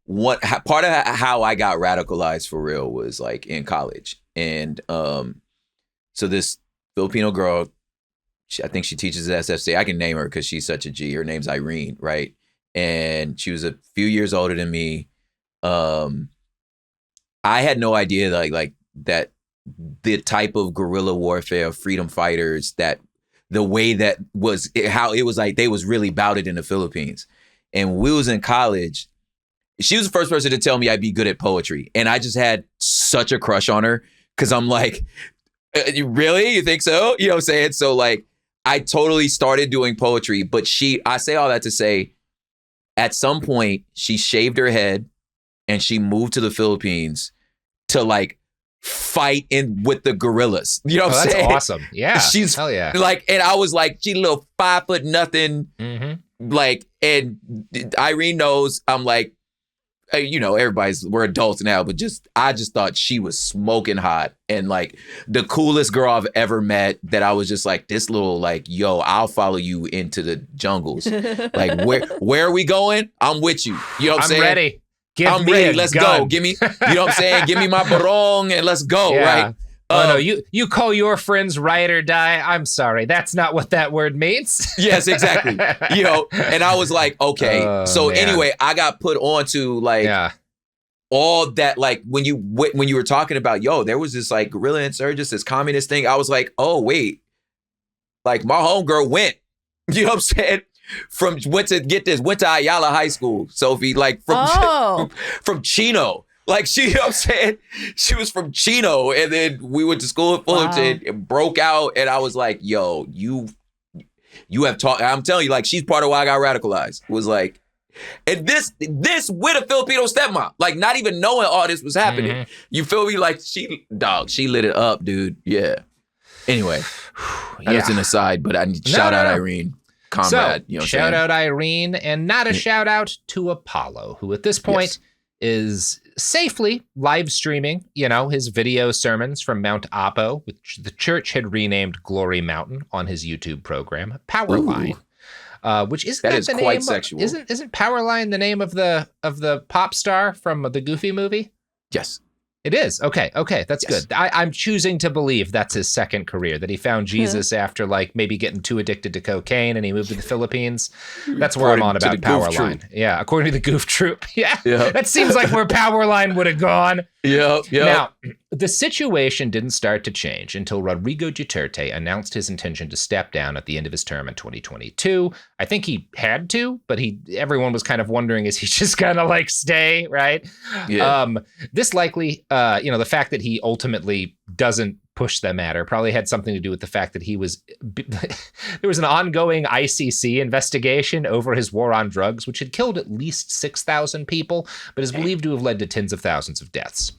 how I got radicalized for real was like in college, and so this Filipino girl, I think she teaches at SFC. I can name her because she's such a G. Her name's Irene, right? And she was a few years older than me. I had no idea like that. The type of guerrilla warfare, freedom fighters, that the way that was how it was like they was really about it in the Philippines. And we was in college. She was the first person to tell me I'd be good at poetry. And I just had such a crush on her because I'm like, really? You think so? You know what I'm saying? So like, I totally started doing poetry, but I say all that to say, at some point, she shaved her head and she moved to the Philippines to like, fight in with the guerrillas. You know what I'm saying? That's awesome. Yeah. She's hell yeah. Like, and I was like, she little 5'0" like, and Irene knows I'm like, we're adults now, but I just thought she was smoking hot and like the coolest girl I've ever met, that I was just like, this little like, yo, I'll follow you into the jungles. Like, where are we going? I'm with you. You know what I'm saying? Ready. I'm ready. Let's go. Give me, you know what I'm saying? Give me my barong and let's go, right? Oh no, you call your friends ride or die. I'm sorry, that's not what that word means. Yes, exactly. And I was like, okay. Anyway, I got put onto like all that. Like when you were talking about, there was this like guerrilla insurgents, this communist thing. I was like, oh wait, like my homegirl went. You know what I'm saying? Went to Ayala High School, Sophie. Like from Chino. Like you know what I'm saying? She was from Chino, and then we went to school in Fullerton and broke out, and I was like, yo, you have taught, I'm telling you, like, she's part of why I got radicalized. Was like, and this with a Filipino stepmom, like not even knowing all this was happening. Mm-hmm. You feel me? Like she lit it up, dude. Yeah. Anyway, that's an aside, but I need to shout out Irene. Comrade, shout out Irene, and not a shout out to Apollo, who at this point is safely live streaming, his video sermons from Mount Apo, which the church had renamed Glory Mountain, on his YouTube program, Powerline. Which isn't that is the quite name sexual. Isn't Powerline the name of the pop star from the Goofy movie? Yes. It is. Okay, that's good. I'm choosing to believe that's his second career, that he found Jesus after like maybe getting too addicted to cocaine and he moved to the Philippines. That's where I'm on about Powerline. Yeah, according to the Goof Troop. Yeah, that seems like where Powerline would have gone. Yeah. Now, the situation didn't start to change until Rodrigo Duterte announced his intention to step down at the end of his term in 2022. I think he had to, but everyone was kind of wondering, is he just gonna like stay, right? Yeah. This likely, the fact that he ultimately doesn't push the matter probably had something to do with the fact that there was an ongoing ICC investigation over his war on drugs, which had killed at least 6,000 people, but is believed to have led to tens of thousands of deaths.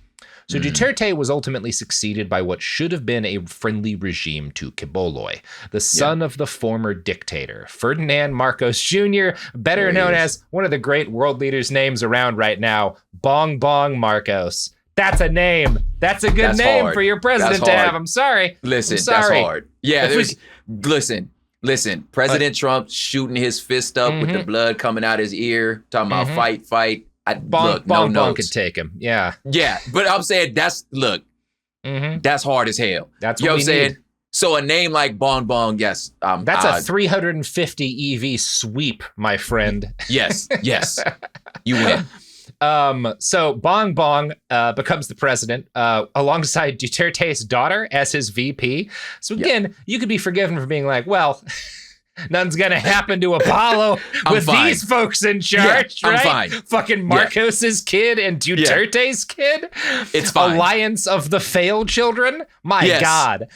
So Duterte was ultimately succeeded by what should have been a friendly regime to Quiboloy, the son of the former dictator, Ferdinand Marcos Jr., better known as one of the great world leaders' names around right now, Bong Bong Marcos. That's a name. That's a good name for your president to have. I'm sorry. Listen, that's hard. Yeah, listen. President Trump shooting his fist up with the blood coming out his ear, talking about fight. Bong could take him. Yeah. Yeah, but I'm saying that's hard as hell. That's what I'm saying. So a name like Bong Bong, yes. That's a 350 EV sweep, my friend. Yes. You win. So Bong Bong becomes the president alongside Duterte's daughter as his VP. So again, you could be forgiven for being like, well, nothing's gonna happen to Apollo with these folks in charge, right? I'm fine. Fucking Marcos's kid and Duterte's kid. It's fine. Alliance of the failed children. My God.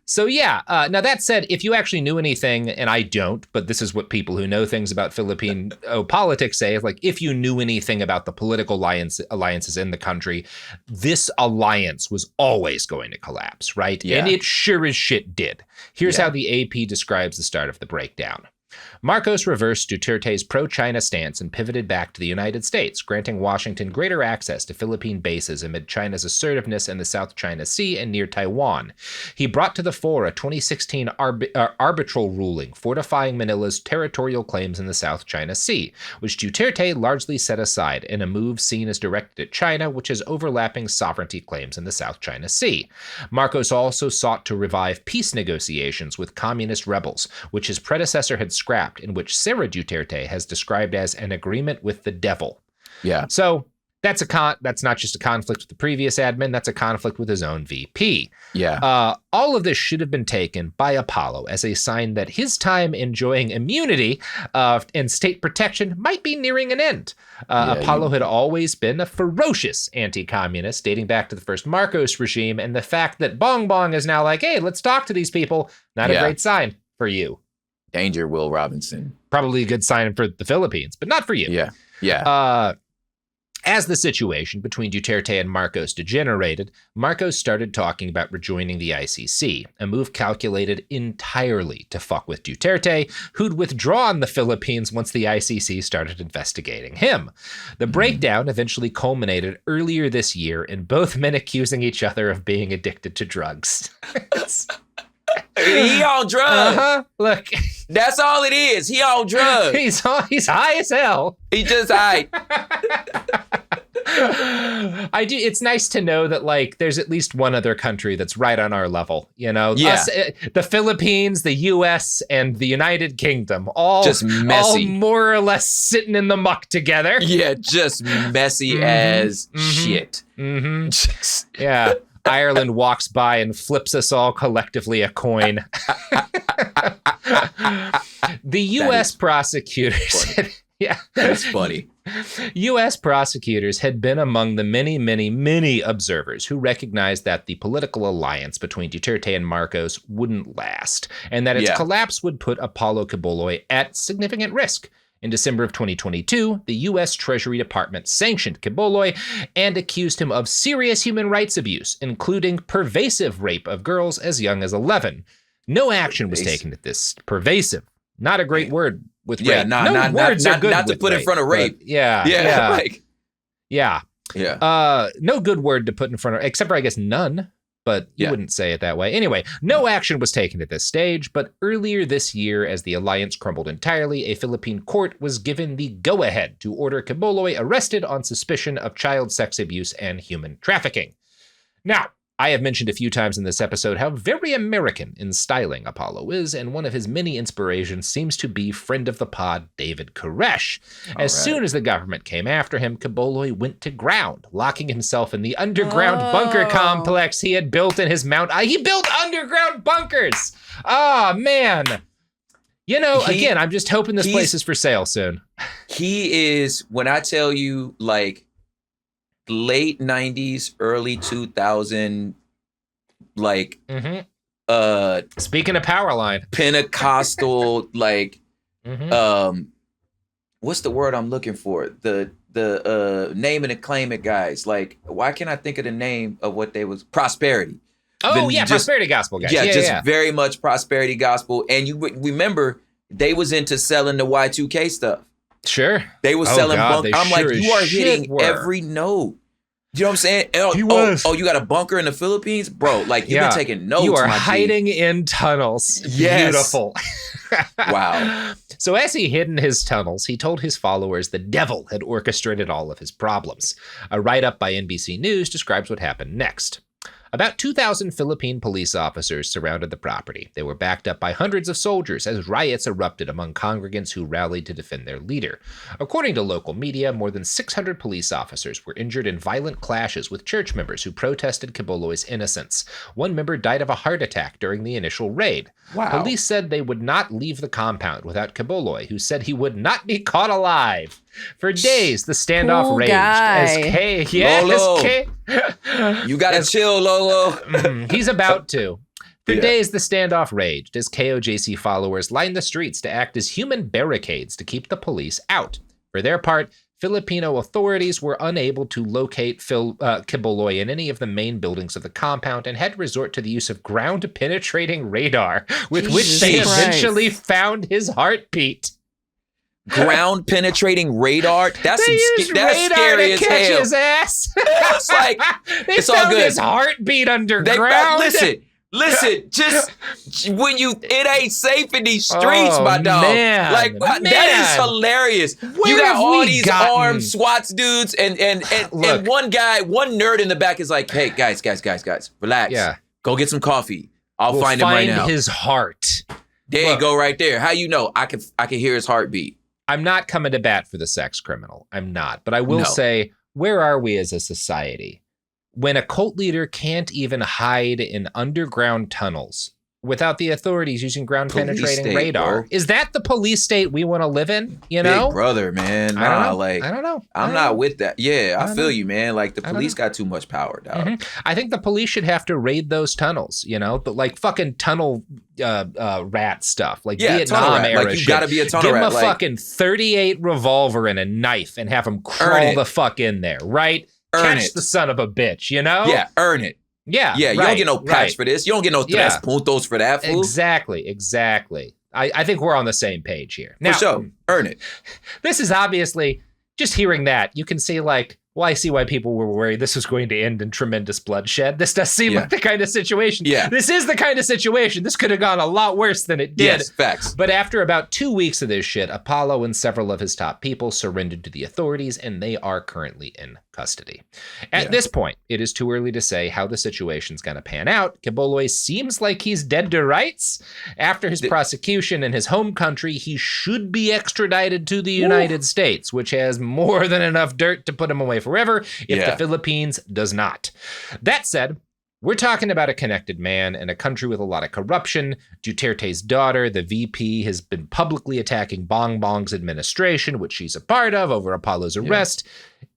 So now that said, if you actually knew anything, and I don't, but this is what people who know things about Philippine politics say, like if you knew anything about the political alliances in the country, this alliance was always going to collapse, right? Yeah. And it sure as shit did. Here's how the AP describes the start of the breakdown. Marcos reversed Duterte's pro-China stance and pivoted back to the United States, granting Washington greater access to Philippine bases amid China's assertiveness in the South China Sea and near Taiwan. He brought to the fore a 2016 arbitral ruling fortifying Manila's territorial claims in the South China Sea, which Duterte largely set aside in a move seen as directed at China, which has overlapping sovereignty claims in the South China Sea. Marcos also sought to revive peace negotiations with communist rebels, which his predecessor had scrapped, in which Sara Duterte has described as an agreement with the devil. Yeah. So that's not just a conflict with the previous admin, that's a conflict with his own VP. Yeah. All of this should have been taken by Apollo as a sign that his time enjoying immunity and state protection might be nearing an end. Apollo had always been a ferocious anti-communist, dating back to the first Marcos regime, and the fact that Bong Bong is now like, hey, let's talk to these people, not a great sign for you. Danger, Will Robinson. Probably a good sign for the Philippines, but not for you. Yeah. As the situation between Duterte and Marcos degenerated, Marcos started talking about rejoining the ICC, a move calculated entirely to fuck with Duterte, who'd withdrawn the Philippines once the ICC started investigating him. The breakdown eventually culminated earlier this year in both men accusing each other of being addicted to drugs. He on drugs. Look, that's all it is. He on drugs. He's high as hell. He just high. I do. It's nice to know that like there's at least one other country that's right on our level. You know, yeah. The Philippines, the U.S., and the United Kingdom, all just messy, all more or less sitting in the muck together. Yeah, just messy as shit. Yeah. Ireland walks by and flips us all collectively a coin. The U.S. prosecutors. Yeah. That's funny. U.S. prosecutors had been among the many, many, many observers who recognized that the political alliance between Duterte and Marcos wouldn't last, and that its collapse would put Apollo Quiboloy at significant risk. In December of 2022, the U.S. Treasury Department sanctioned Quiboloy and accused him of serious human rights abuse, including pervasive rape of girls as young as 11. No action was taken at this. Pervasive. Not a great word with rape. Not to put in front of rape. Yeah. Yeah. No good word to put in front of, except for I guess none. But you wouldn't say it that way. Anyway, no action was taken at this stage, but earlier this year, as the alliance crumbled entirely, a Philippine court was given the go-ahead to order Quiboloy arrested on suspicion of child sex abuse and human trafficking. Now, I have mentioned a few times in this episode how very American in styling Apollo is, and one of his many inspirations seems to be friend of the pod, David Koresh. As soon as the government came after him, Quiboloy went to ground, locking himself in the underground bunker complex he had built in his mount. He built underground bunkers! Oh, man. You know, again, I'm just hoping this place is for sale soon. He is, when I tell you, like, late 90s, early 2000, like, speaking of Powerline, Pentecostal, like, what's the word I'm looking for? The name it and claim it guys. Like, why can't I think of the name of what they was? Prosperity. Oh, prosperity gospel guys. Yeah, very much prosperity gospel. And you remember, they was into selling the Y2K stuff. Sure. They were selling bunk. I'm like, you are hitting every note. You know what I'm saying? Oh, you got a bunker in the Philippines? Bro, like, you've been taking notes. You are hiding in tunnels. Yes. Beautiful. Wow. So as he hid in his tunnels, he told his followers the devil had orchestrated all of his problems. A write-up by NBC News describes what happened next. About 2,000 Philippine police officers surrounded the property. They were backed up by hundreds of soldiers as riots erupted among congregants who rallied to defend their leader. According to local media, more than 600 police officers were injured in violent clashes with church members who protested Quiboloy's innocence. One member died of a heart attack during the initial raid. Wow. Police said they would not leave the compound without Quiboloy, who said he would not be caught alive. For days, the standoff raged as Lolo. You gotta chill, Lolo. He's about to. For days, the standoff raged as KOJC followers lined the streets to act as human barricades to keep the police out. For their part, Filipino authorities were unable to locate Quiboloy in any of the main buildings of the compound and had to resort to the use of ground-penetrating radar, with which they eventually found his heartbeat. Ground penetrating radar. That's radar scary to as catch hell. His ass. It's like they it's found all good. His heartbeat underground. Listen. Just when it ain't safe in these streets, my dog. Man, like that is hilarious. You got all these armed SWAT dudes, and one nerd in the back is like, "Hey, guys, relax. Yeah, go get some coffee. We'll find him right now. His heart. There you go, right there. How you know? I can hear his heartbeat." I'm not coming to bat for the sex criminal. I'm not. But I will say, where are we as a society? When a cult leader can't even hide in underground tunnels without the authorities using ground-penetrating radar. Bro. Is that the police state we want to live in? You know? Big brother, man. I don't know. I'm not with that. Yeah, I feel you, man. Like, the police got too much power, dog. Mm-hmm. I think the police should have to raid those tunnels, you know? But like fucking tunnel rat stuff. Like Vietnam era like, you gotta be a tunnel rat. rat. Give them a fucking 38 revolver and a knife and have them crawl the fuck in there, right? Catch the son of a bitch, you know? Yeah, earn it. Yeah, you don't get no patch for this. You don't get no tres puntos for that, fool. Exactly. I think we're on the same page here. Now, for sure, earn it. This is obviously, just hearing that, you can see like, well, I see why people were worried this was going to end in tremendous bloodshed. This does seem like the kind of situation. Yeah. This is the kind of situation. This could have gone a lot worse than it did. Yes, facts. But after about 2 weeks of this shit, Apollo and several of his top people surrendered to the authorities, and they are currently in custody. At this point, it is too early to say how the situation's going to pan out. Quiboloy seems like he's dead to rights. After his prosecution in his home country, he should be extradited to the United States, which has more than enough dirt to put him away forever if the Philippines does not. That said, we're talking about a connected man in a country with a lot of corruption. Duterte's daughter, the VP, has been publicly attacking Bongbong's administration, which she's a part of, over Apollo's arrest.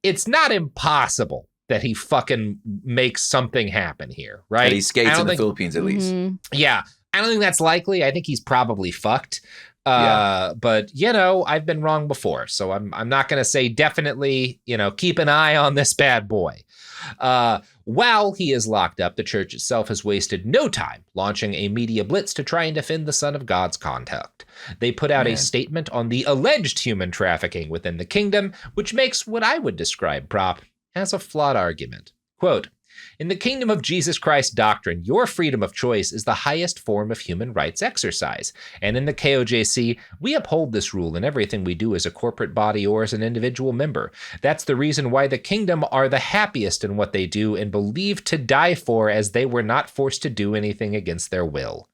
It's not impossible that he fucking makes something happen here, right? That he skates in the Philippines, at least. Yeah. I don't think that's likely. I think he's probably fucked. But, you know, I've been wrong before. So I'm not going to say definitely, you know, keep an eye on this bad boy. While he is locked up, the church itself has wasted no time launching a media blitz to try and defend the Son of God's conduct. They put out a statement on the alleged human trafficking within the kingdom, which makes what I would describe, Prop, as a flawed argument. Quote, "In the kingdom of Jesus Christ doctrine, your freedom of choice is the highest form of human rights exercise. And in the KOJC, we uphold this rule in everything we do as a corporate body or as an individual member. That's the reason why the kingdom are the happiest in what they do and believed to die for, as they were not forced to do anything against their will.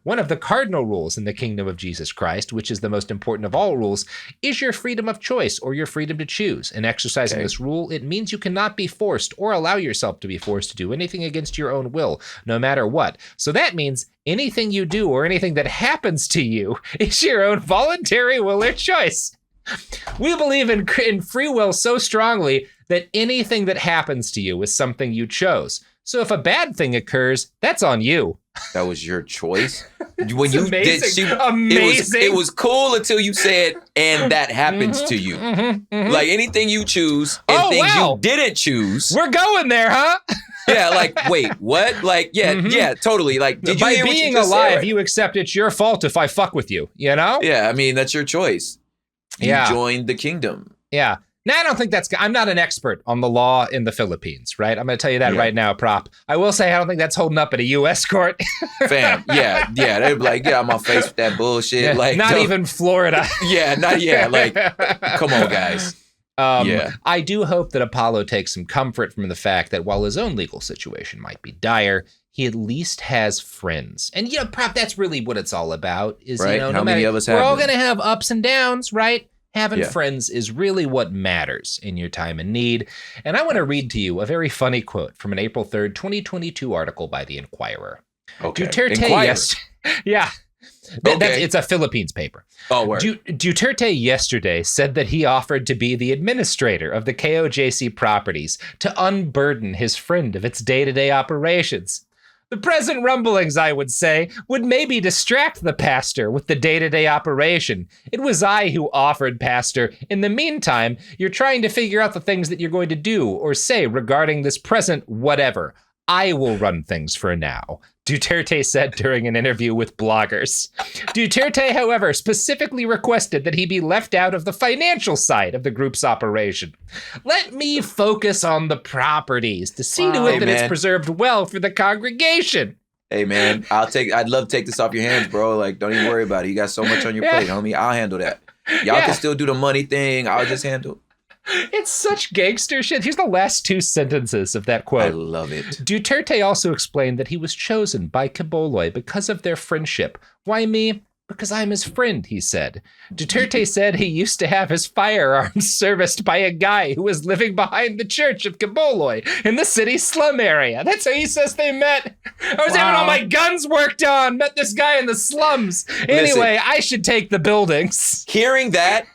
One of the cardinal rules in the kingdom of Jesus Christ, which is the most important of all rules, is your freedom of choice or your freedom to choose. In exercising this rule, it means you cannot be forced or allow yourself to be forced to do anything against your own will, no matter what. So that means anything you do or anything that happens to you is your own voluntary will or choice. We believe in free will so strongly that anything that happens to you is something you chose. So if a bad thing occurs, that's on you." That was your choice? When you amazing. Amazing. It was cool until you said, "and that happens to you." Like, anything you choose and things you didn't choose. We're going there, huh? Yeah, like, wait, what? Like, yeah, totally. Like, did you hear what you being just alive, said, right? you accept it's your fault if I fuck with you, you know? Yeah, I mean, that's your choice. You joined the kingdom. Yeah. Now, I don't think I'm not an expert on the law in the Philippines, right? I'm going to tell you that right now, Prop. I will say I don't think that's holding up at a U.S. court. Fam, yeah. They'd be like, get out my face with that bullshit. Yeah, like, not even Florida. Like, come on, guys. I do hope that Apollo takes some comfort from the fact that while his own legal situation might be dire, he at least has friends. And, you know, Prop, that's really what it's all about. Is, right? You know, How many of us have we're all them? going to have ups and downs, right? Having friends is really what matters in your time of need. And I want to read to you a very funny quote from an April 3rd, 2022 article by The Inquirer. Okay. Duterte it's a Philippines paper. Oh, word. Duterte yesterday said that he offered to be the administrator of the KOJC properties to unburden his friend of its day-to-day operations. The present rumblings, I would say, would maybe distract the pastor with the day-to-day operation. It was I who offered, pastor. In the meantime, you're trying to figure out the things that you're going to do or say regarding this present whatever. I will run things for now, Duterte said during an interview with bloggers. Duterte, however, specifically requested that he be left out of the financial side of the group's operation. Let me focus on the properties to see to it that it's preserved well for the congregation. Hey, man, I'd love to take this off your hands, bro. Like, don't even worry about it. You got so much on your plate, homie. I'll handle that. Y'all can still do the money thing. I'll just handle. It's such gangster shit. Here's the last two sentences of that quote. I love it. Duterte also explained that he was chosen by Quiboloy because of their friendship. Why me? Because I'm his friend, he said. Duterte said he used to have his firearms serviced by a guy who was living behind the church of Quiboloy in the city's slum area. That's how he says they met. I was having all my guns worked on, met this guy in the slums. Anyway, I should take the buildings. Hearing that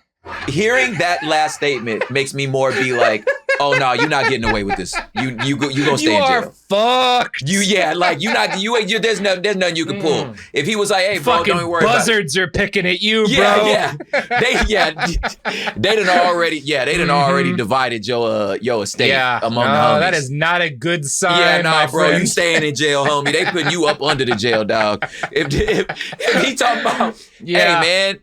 last statement makes me more be like, oh no, you're not getting away with this. You gonna stay in jail. You are fucked. There's nothing you can pull. If he was like, hey bro, fucking don't worry about it. buzzards are picking at you, bro. They done already divided your estate among the homies. That is not a good sign. Yeah, nah, my bro, friend. you staying in jail, homie. They putting you up under the jail, dog. If he talking about, hey man,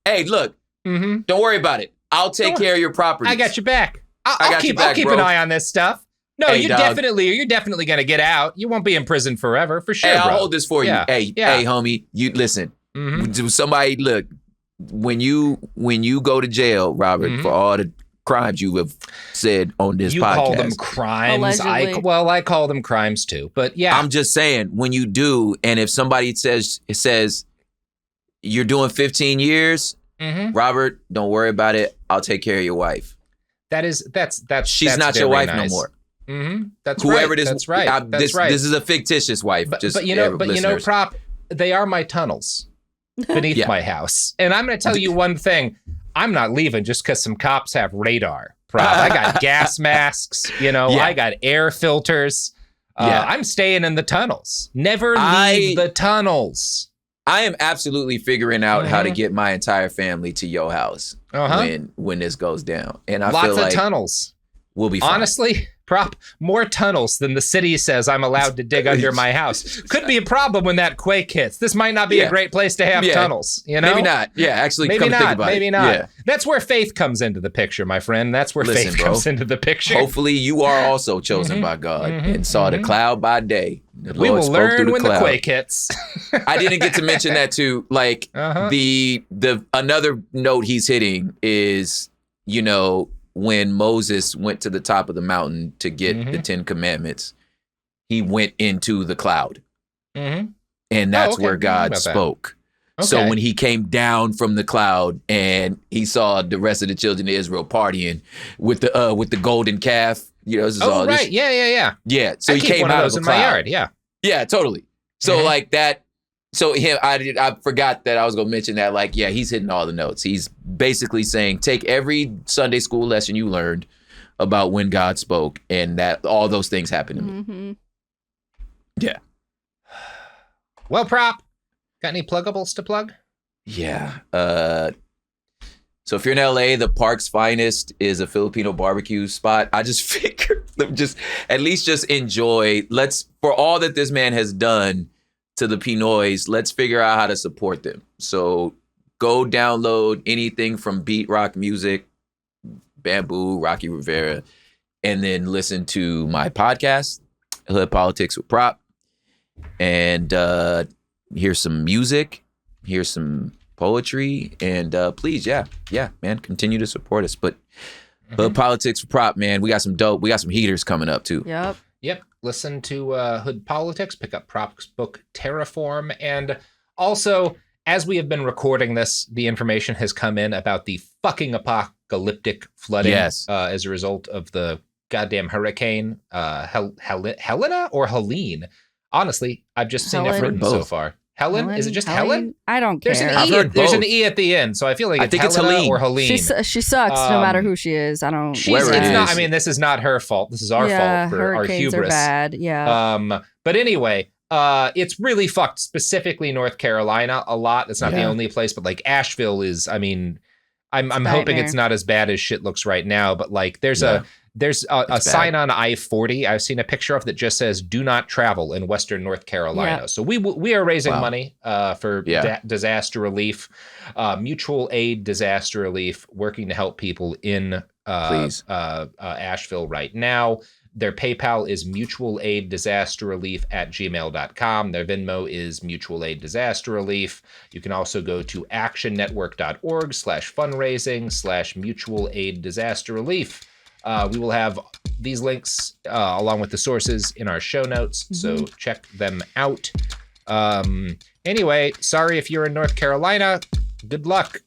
hey look, don't worry about it. I'll take care of your property. I got your back. I'll keep an eye on this stuff. No, hey, you're definitely gonna get out. You won't be in prison forever, for sure. Hey, I'll bro. hold this for you. Hey, homie, you listen. Somebody look. When you go to jail, Robert, for all the crimes you have said on this podcast, you call them crimes. I call them crimes too. But yeah, I'm just saying when you do, and if somebody says you're doing 15 years, Robert, don't worry about it. I'll take care of your wife. That's she's not your wife no more. That's whoever right. this. That's right. This is a fictitious wife. But you know, Prop, they are my tunnels beneath my house, and I'm going to tell you one thing: I'm not leaving just because some cops have radar. Prop, I got gas masks. I got air filters. I'm staying in the tunnels. Never leave the tunnels. I am absolutely figuring out how to get my entire family to your house when this goes down. And I feel like lots of tunnels. We'll be fine. Honestly, Prop, more tunnels than the city says I'm allowed to dig under my house. Could be a problem when that quake hits. This might not be a great place to have tunnels, Maybe not. Yeah, actually, maybe not. Think about maybe it. not. Yeah. That's where faith comes into the picture, my friend. That's where faith comes into the picture. Hopefully you are also chosen by God and saw the cloud by day. The we Lord will spoke learn through the when cloud. the quake hits. I didn't get to mention that too. Like the another note he's hitting is, when Moses went to the top of the mountain to get the 10 Commandments, he went into the cloud. And that's where God spoke. Okay. So when he came down from the cloud and he saw the rest of the children of Israel partying with the golden calf, this is all right. This, yeah. Yeah. So I he keep came one out of those of in the cloud. my yard. Yeah. Yeah, totally. So like that. So I forgot that I was going to mention that. Like, yeah, he's hitting all the notes. He's basically saying, take every Sunday school lesson you learned about when God spoke and that all those things happened to me. Yeah. Well, Prop, got any pluggables to plug? Yeah. So if you're in LA, the Park's Finest is a Filipino barbecue spot. I just figured at least enjoy. For all that this man has done to the Pinoys, let's figure out how to support them. So go download anything from beat rock music, Bamboo, Rocky Rivera, and then listen to my podcast, Hood Politics with Prop, and hear some music, hear some poetry, and please, man, continue to support us. But Hood Politics with Prop, man, we got some heaters coming up too. Yep. Listen to Hood Politics, pick up Prop's book, Terraform. And also, as we have been recording this, the information has come in about the fucking apocalyptic flooding as a result of the goddamn hurricane, Helena or Helene? Honestly, I've just seen it written so far. Helen? Is it just Helen? I don't care. There's an E at the end, so I feel like it's Helena or Helene. She sucks no matter who she is. I don't. This is not her fault. This is our fault for our hubris. Are bad. Yeah. But anyway, it's really fucked. Specifically, North Carolina a lot. That's not the only place, but like Asheville is. I mean, I'm hoping it's not as bad as shit looks right now. But like, there's a sign on I-40 I've seen a picture of that just says "Do not travel" in Western North Carolina. Yeah. So we are raising money for disaster relief, mutual aid disaster relief, working to help people in Asheville right now. Their PayPal is mutualaiddisasterrelief@gmail.com. Their Venmo is mutualaiddisasterrelief. You can also go to actionnetwork.org/fundraising/mutualaiddisasterrelief. We will have these links along with the sources in our show notes, so check them out. Anyway, sorry if you're in North Carolina. Good luck.